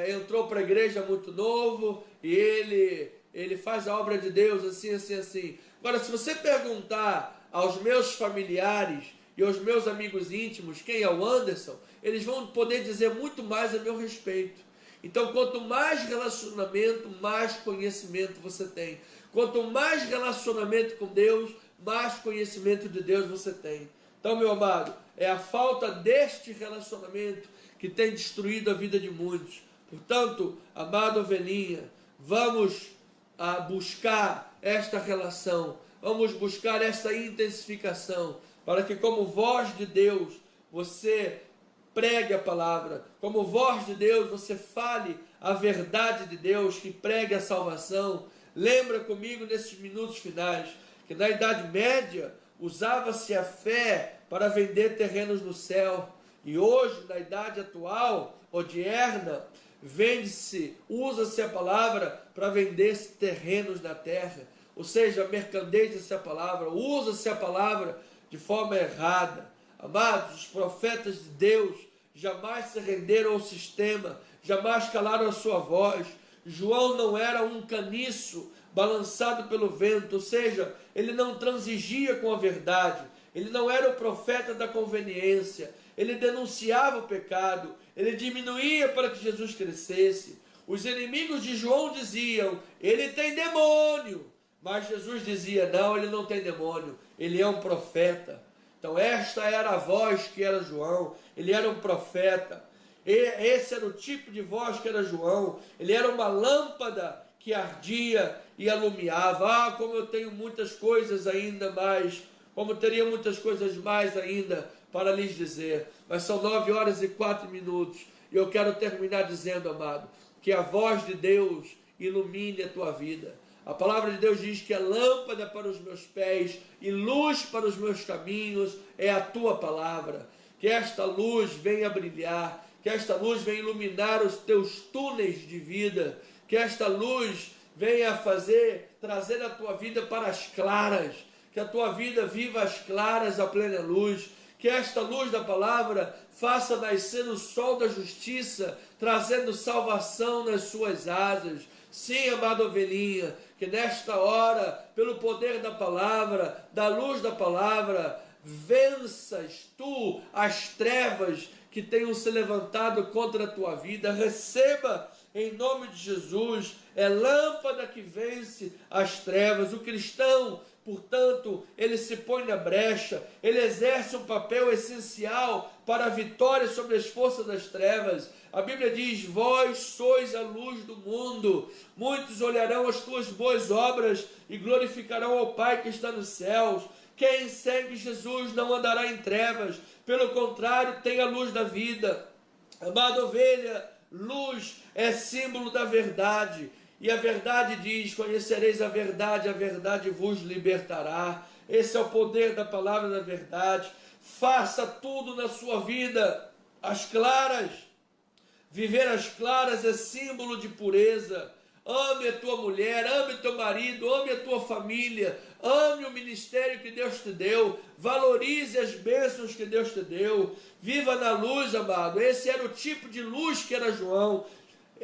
entrou para a igreja muito novo e ele faz a obra de Deus assim, assim, assim. Agora, se você perguntar aos meus familiares e aos meus amigos íntimos quem é o Anderson, eles vão poder dizer muito mais a meu respeito. Então, quanto mais relacionamento, mais conhecimento você tem. Quanto mais relacionamento com Deus, mais conhecimento de Deus você tem. Então, meu amado, é a falta deste relacionamento que tem destruído a vida de muitos. Portanto, amada ovelhinha, vamos buscar esta relação, vamos buscar essa intensificação, para que como voz de Deus, você pregue a palavra, como voz de Deus, você fale a verdade de Deus, que pregue a salvação. Lembra comigo nesses minutos finais, que na Idade Média usava-se a fé para vender terrenos no céu, e hoje, na idade atual, odierna, usa-se a palavra para vender terrenos na terra, ou seja, mercandeja-se a palavra, usa-se a palavra de forma errada. Amados, os profetas de Deus jamais se renderam ao sistema, jamais calaram a sua voz, João não era um caniço balançado pelo vento, ou seja, ele não transigia com a verdade, ele não era o profeta da conveniência, ele denunciava o pecado, ele diminuía para que Jesus crescesse. Os inimigos de João diziam, ele tem demônio, mas Jesus dizia, não, ele não tem demônio, ele é um profeta. Então esta era a voz que era João, ele era um profeta, esse era o tipo de voz que era João, ele era uma lâmpada que ardia e alumiava. Como eu tenho muitas coisas ainda mais, como teria muitas coisas mais ainda para lhes dizer, mas são 9h04, e eu quero terminar dizendo, amado, que a voz de Deus ilumine a tua vida. A palavra de Deus diz que a lâmpada para os meus pés e luz para os meus caminhos é a tua palavra. Que esta luz venha brilhar, que esta luz venha iluminar os teus túneis de vida, que esta luz venha trazer a tua vida para as claras, que a tua vida viva as claras a plena luz, que esta luz da palavra faça nascer o sol da justiça, trazendo salvação nas suas asas. Sim, amada ovelhinha, que nesta hora, pelo poder da palavra, da luz da palavra, venças tu as trevas que tenham se levantado contra a tua vida. Receba em nome de Jesus, é lâmpada que vence as trevas. O cristão, portanto, ele se põe na brecha, ele exerce um papel essencial para a vitória sobre as forças das trevas. A Bíblia diz, vós sois a luz do mundo, muitos olharão as tuas boas obras e glorificarão ao Pai que está nos céus. Quem segue Jesus não andará em trevas, pelo contrário, tem a luz da vida. Amada ovelha, luz é símbolo da verdade, e a verdade diz, conhecereis a verdade vos libertará. Esse é o poder da palavra da verdade. Faça tudo na sua vida às claras. Viver às claras é símbolo de pureza. Ame a tua mulher, ame o teu marido, ame a tua família, ame o ministério que Deus te deu, valorize as bênçãos que Deus te deu, viva na luz, amado. Esse era o tipo de luz que era João,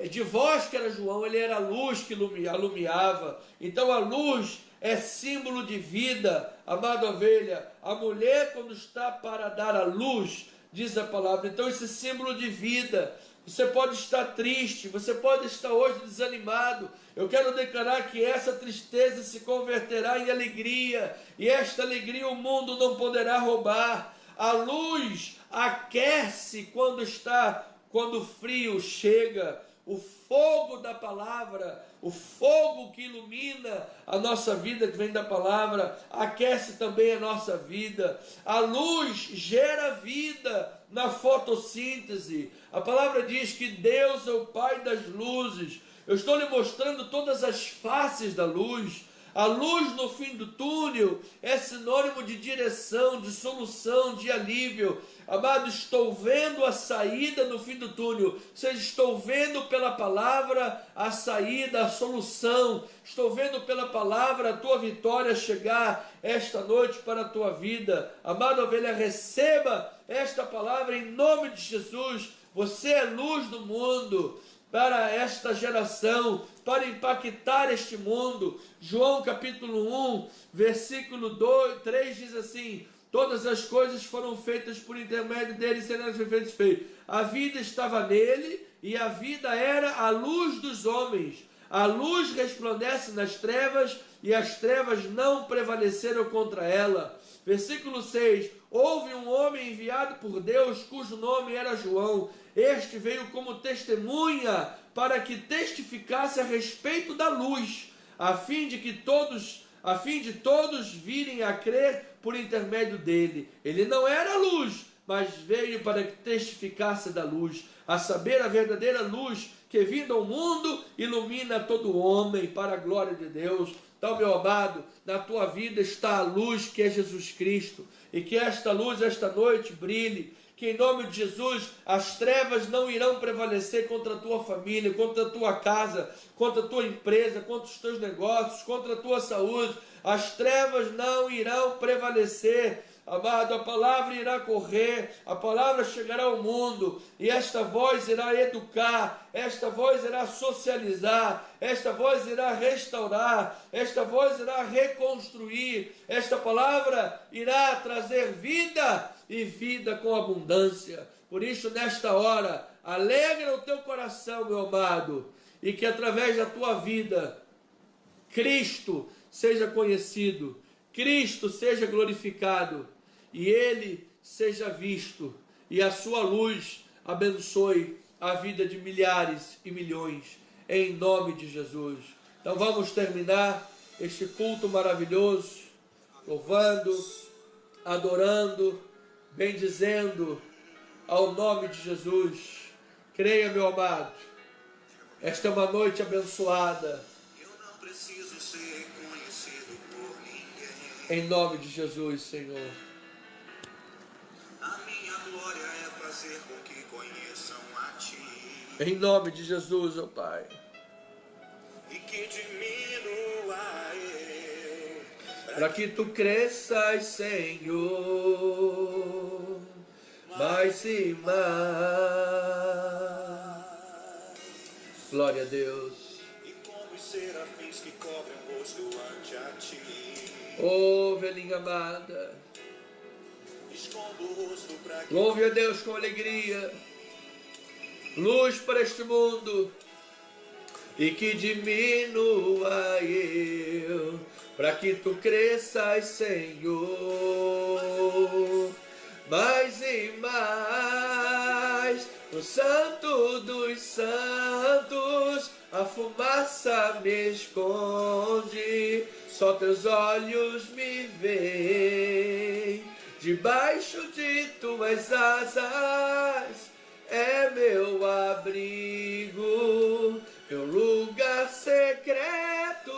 de voz que era João, ele era a luz que alumiava. Então a luz é símbolo de vida, amada ovelha. A mulher, quando está para dar a luz, diz a palavra, então esse símbolo de vida. Você pode estar triste, você pode estar hoje desanimado. Eu quero declarar que essa tristeza se converterá em alegria, e esta alegria o mundo não poderá roubar. A luz aquece quando o frio chega. O fogo da palavra, o fogo que ilumina a nossa vida, que vem da palavra, aquece também a nossa vida. A luz gera vida na fotossíntese. A palavra diz que Deus é o Pai das luzes. Eu estou lhe mostrando todas as faces da luz. A luz no fim do túnel é sinônimo de direção, de solução, de alívio. Amado, estou vendo a saída no fim do túnel. Ou seja, estou vendo pela palavra a saída, a solução. Estou vendo pela palavra a tua vitória chegar esta noite para a tua vida. Amado ovelha, receba esta palavra em nome de Jesus. Você é luz do mundo para esta geração, para impactar este mundo. João capítulo 1, versículo 3 diz assim: todas as coisas foram feitas por intermédio dele, sem nada foi feito. A vida estava nele, e a vida era a luz dos homens. A luz resplandece nas trevas, e as trevas não prevaleceram contra ela. Versículo 6, houve um homem enviado por Deus, cujo nome era João. Este veio como testemunha, para que testificasse a respeito da luz, a fim de todos virem a crer por intermédio dele. Ele não era luz, mas veio para que testificasse da luz, a saber, a verdadeira luz que, vindo ao mundo, ilumina todo homem para a glória de Deus. Então, meu amado, na tua vida está a luz que é Jesus Cristo, e que esta luz, esta noite, brilhe, que em nome de Jesus as trevas não irão prevalecer contra a tua família, contra a tua casa, contra a tua empresa, contra os teus negócios, contra a tua saúde. As trevas não irão prevalecer. amado, a palavra irá correr, a palavra chegará ao mundo, e esta voz irá educar, esta voz irá socializar, esta voz irá restaurar, esta voz irá reconstruir, esta palavra irá trazer vida e vida com abundância. Por isso, nesta hora, alegra o teu coração, meu amado, e que através da tua vida, Cristo seja conhecido, Cristo seja glorificado, e Ele seja visto, e a sua luz abençoe a vida de milhares e milhões, em nome de Jesus. Então vamos terminar este culto maravilhoso, louvando, adorando, bendizendo ao nome de Jesus. Creia, meu amado, esta é uma noite abençoada. Eu não preciso ser conhecido por ninguém. Em nome de Jesus, Senhor. A minha glória é fazer com que conheçam a Ti. Em nome de Jesus, ó Pai. E que diminua eu. Para que Tu cresças, Senhor, mais e mais. Glória a Deus. E como os serafins que cobrem o rosto ante a Ti. Oh, velhinha amada. Escondo o rosto para que Louve a Deus com alegria. Luz para este mundo. E que diminua eu, para que Tu cresças, Senhor, mais e mais. No Santo dos Santos, a fumaça me esconde, só Teus olhos me veem. Debaixo de Tuas asas é meu abrigo, meu lugar secreto,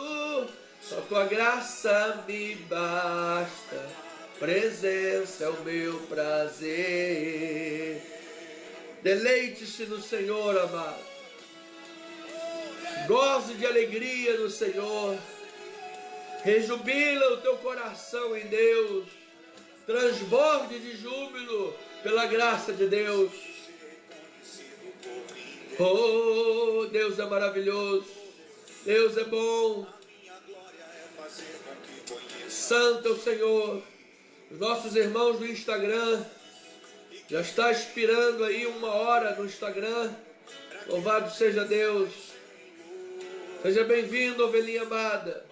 só Tua graça me basta, presença é o meu prazer. Deleite-se no Senhor, amado. Goze de alegria no Senhor. Rejubila o teu coração em Deus. Transborde de júbilo pela graça de Deus. Oh, Deus é maravilhoso. Deus é bom. Santo é o Senhor. Os nossos irmãos do Instagram, já está expirando aí 1 hora no Instagram. Louvado seja Deus. Seja bem-vindo, ovelhinha amada.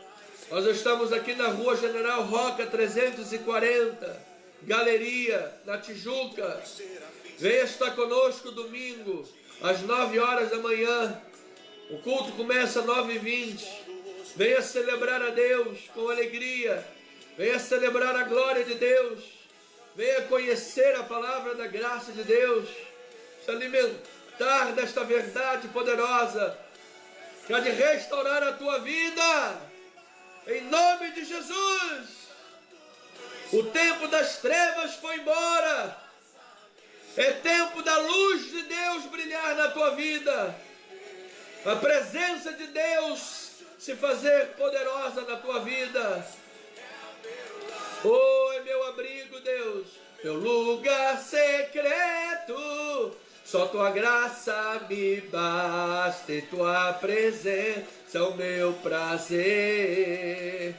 Nós estamos aqui na Rua General Roca 340, Galeria, na Tijuca. Venha estar conosco domingo, às 9 horas da manhã. O culto começa às 9h20. Venha celebrar a Deus com alegria. Venha celebrar a glória de Deus. Venha conhecer a palavra da graça de Deus. Se alimentar desta verdade poderosa, que há de restaurar a tua vida. Em nome de Jesus. O tempo das trevas foi embora. É tempo da luz de Deus brilhar na tua vida. A presença de Deus se fazer poderosa na tua vida. Oh, é meu abrigo, Deus, meu lugar secreto. Só Tua graça me basta e Tua presença é o meu prazer.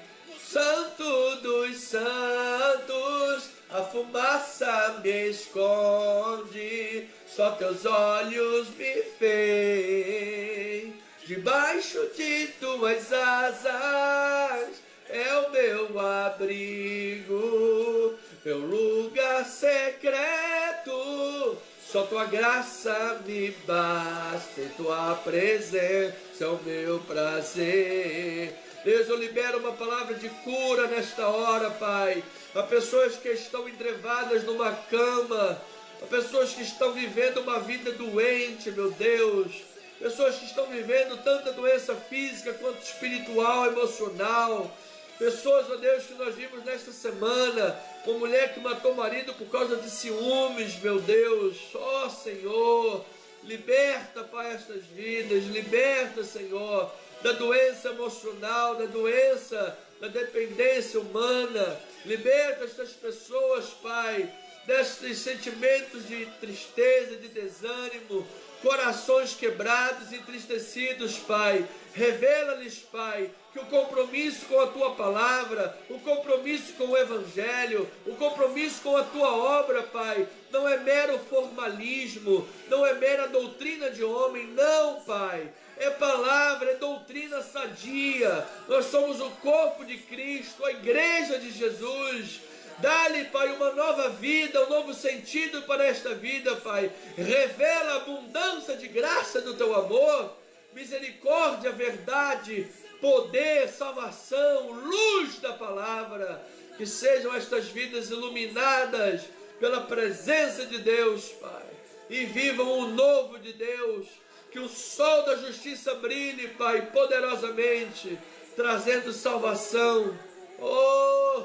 Santo dos santos, a fumaça me esconde, só Teus olhos me veem. Debaixo de Tuas asas é o meu abrigo, meu lugar secreto. Só Tua graça me basta e Tua presença é o meu prazer. Deus, eu libero uma palavra de cura nesta hora, Pai. Há pessoas que estão entrevadas numa cama, há pessoas que estão vivendo uma vida doente, meu Deus. Pessoas que estão vivendo tanta doença física quanto espiritual, emocional. Pessoas, ó Deus, que nós vimos nesta semana, uma mulher que matou o marido por causa de ciúmes, meu Deus. Ó Senhor, liberta, Pai, estas vidas, liberta, Senhor, da doença emocional, da doença, da dependência humana. Liberta estas pessoas, Pai, desses sentimentos de tristeza, de desânimo, corações quebrados, entristecidos, Pai. Revela-lhes, Pai, que o compromisso com a Tua palavra, o compromisso com o Evangelho, o compromisso com a Tua obra, Pai, não é mero formalismo, não é mera doutrina de homem, não, Pai. É palavra, é doutrina sadia. Nós somos o corpo de Cristo, a igreja de Jesus. Dá-lhe, Pai, uma nova vida, um novo sentido para esta vida, Pai. Revela a abundância de graça do Teu amor, misericórdia, verdade, poder, salvação, luz da palavra. Que sejam estas vidas iluminadas pela presença de Deus, Pai. E vivam o novo de Deus. Que o sol da justiça brilhe, Pai, poderosamente, trazendo salvação. Oh,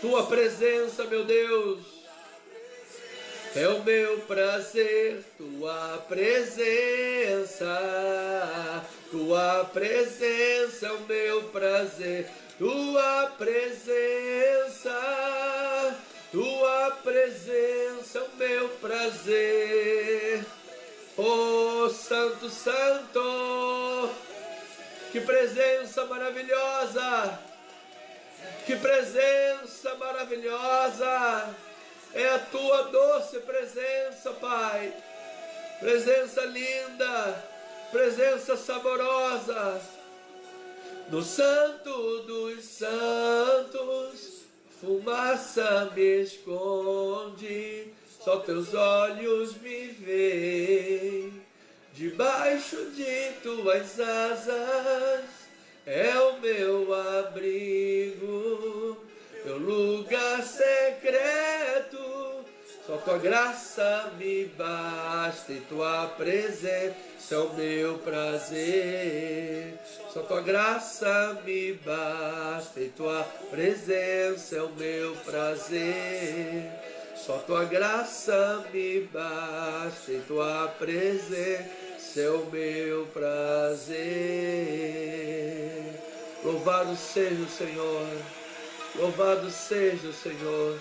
Tua presença, meu Deus, é o meu prazer. Tua presença é o meu prazer. Tua presença é o meu prazer. Oh, Santo, Santo, que presença maravilhosa, que presença maravilhosa, é a Tua doce presença, Pai, presença linda, presença saborosa, no Santo dos Santos, fumaça me esconde, só Teus olhos me veem, debaixo de Tuas asas é o meu abrigo, meu lugar secreto, só Tua graça me basta e Tua presença é o meu prazer, só Tua graça me basta e Tua presença é o meu prazer. Só Tua graça me basta e Tua presença é o meu prazer. Louvado seja o Senhor, louvado seja o Senhor,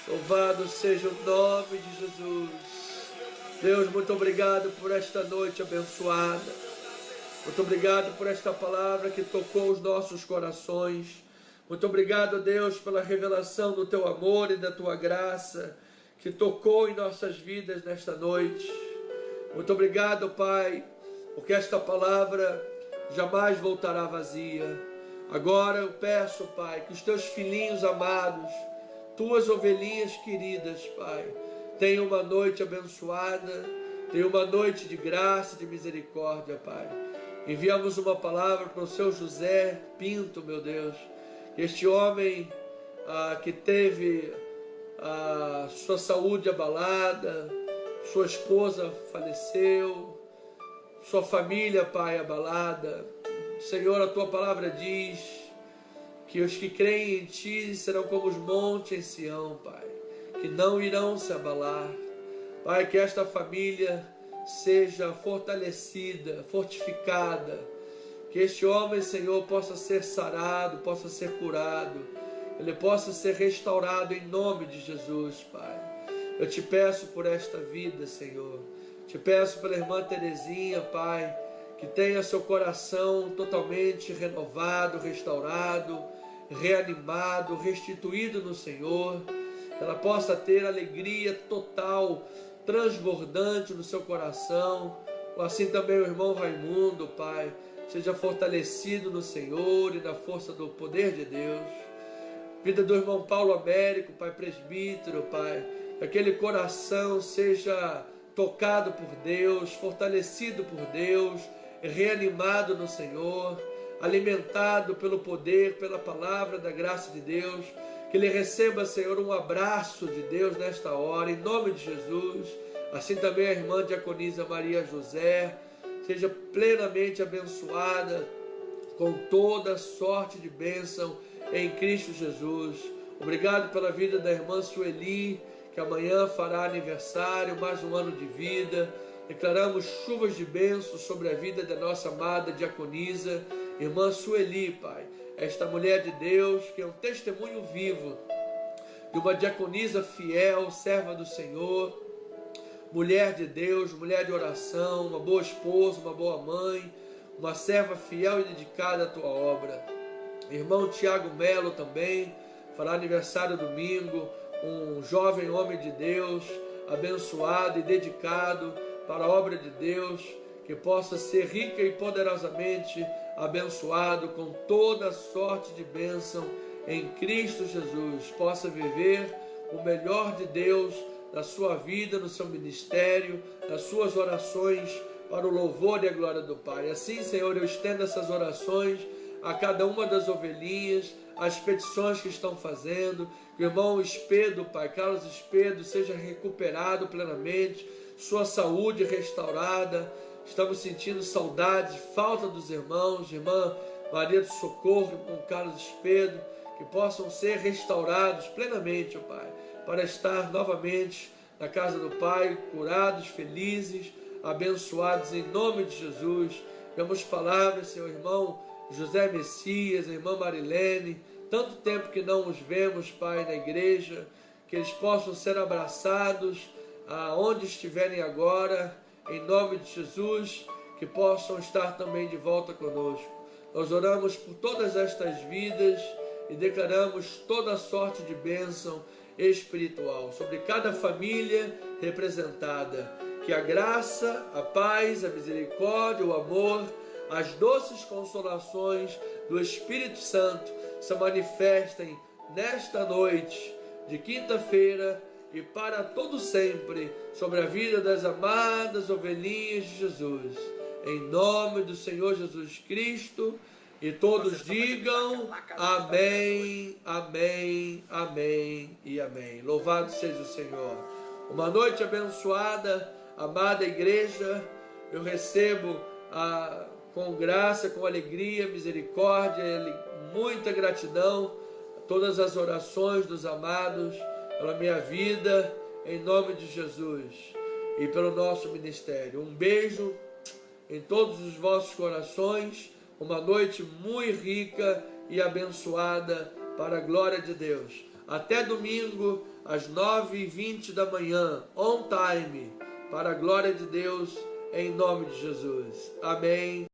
louvado seja o nome de Jesus. Deus, muito obrigado por esta noite abençoada, muito obrigado por esta palavra que tocou os nossos corações. Muito obrigado, Deus, pela revelação do Teu amor e da Tua graça que tocou em nossas vidas nesta noite. Muito obrigado, Pai, porque esta palavra jamais voltará vazia. Agora eu peço, Pai, que os Teus filhinhos amados, Tuas ovelhinhas queridas, Pai, tenham uma noite abençoada, tenham uma noite de graça e de misericórdia, Pai. Enviamos uma palavra para o Seu José Pinto, meu Deus. Este homem que teve a sua saúde abalada, sua esposa faleceu, sua família, Pai, abalada. Senhor, a Tua palavra diz que os que creem em Ti serão como os montes em Sião, Pai, que não irão se abalar. Pai, que esta família seja fortalecida, fortificada, que este homem, Senhor, possa ser sarado, possa ser curado, ele possa ser restaurado em nome de Jesus, Pai. Eu Te peço por esta vida, Senhor. Te peço pela irmã Terezinha, Pai, que tenha seu coração totalmente renovado, restaurado, reanimado, restituído no Senhor. Que ela possa ter alegria total, transbordante no seu coração. Assim também o irmão Raimundo, Pai, seja fortalecido no Senhor e na força do poder de Deus. Vida do irmão Paulo Américo, Pai presbítero, Pai, que aquele coração seja tocado por Deus, fortalecido por Deus, reanimado no Senhor, alimentado pelo poder, pela palavra da graça de Deus. Que ele receba, Senhor, um abraço de Deus nesta hora, em nome de Jesus. Assim também a irmã diaconisa Maria José, seja plenamente abençoada com toda sorte de bênção em Cristo Jesus. Obrigado pela vida da irmã Sueli, que amanhã fará aniversário, mais um ano de vida. Declaramos chuvas de bênção sobre a vida da nossa amada diaconisa, irmã Sueli, Pai. esta mulher de Deus, que é um testemunho vivo de uma diaconisa fiel, serva do Senhor, mulher de Deus, mulher de oração, uma boa esposa, uma boa mãe, uma serva fiel e dedicada à tua obra. Irmão Tiago Melo também, fará aniversário domingo, um jovem homem de Deus, abençoado e dedicado para a obra de Deus, que possa ser rica e poderosamente abençoado com toda sorte de bênção em Cristo Jesus, possa viver o melhor de Deus na sua vida, no seu ministério, nas suas orações, para o louvor e a glória do Pai. Assim, Senhor, eu estendo essas orações a cada uma das ovelhinhas, as petições que estão fazendo, que o irmão Espedo, Pai, Carlos Espedo, seja recuperado plenamente, sua saúde restaurada. Estamos sentindo saudade, falta dos irmãos, irmã Maria do Socorro, irmão Carlos Espedo, que possam ser restaurados plenamente, ó Pai, para estar novamente na casa do Pai, curados, felizes, abençoados em nome de Jesus. Damos palavras, Senhor, irmão José Messias, a irmã Marilene, tanto tempo que não os vemos, Pai, na igreja, que eles possam ser abraçados aonde estiverem agora, em nome de Jesus, que possam estar também de volta conosco. Nós oramos por todas estas vidas e declaramos toda sorte de bênção espiritual sobre cada família representada. Que a graça, a paz, a misericórdia, o amor, as doces consolações do Espírito Santo se manifestem nesta noite de quinta-feira e para todo sempre sobre a vida das amadas ovelhinhas de Jesus. Em nome do Senhor Jesus Cristo, e todos digam amém, amém, amém e amém. Louvado seja o Senhor. Uma noite abençoada, amada igreja. Eu recebo com graça, com alegria, misericórdia, muita gratidão a todas as orações dos amados pela minha vida, em nome de Jesus, e pelo nosso ministério. Um beijo em todos os vossos corações, uma noite muito rica e abençoada para a glória de Deus. Até domingo, às 9h20 da manhã, on time, para a glória de Deus, em nome de Jesus. Amém.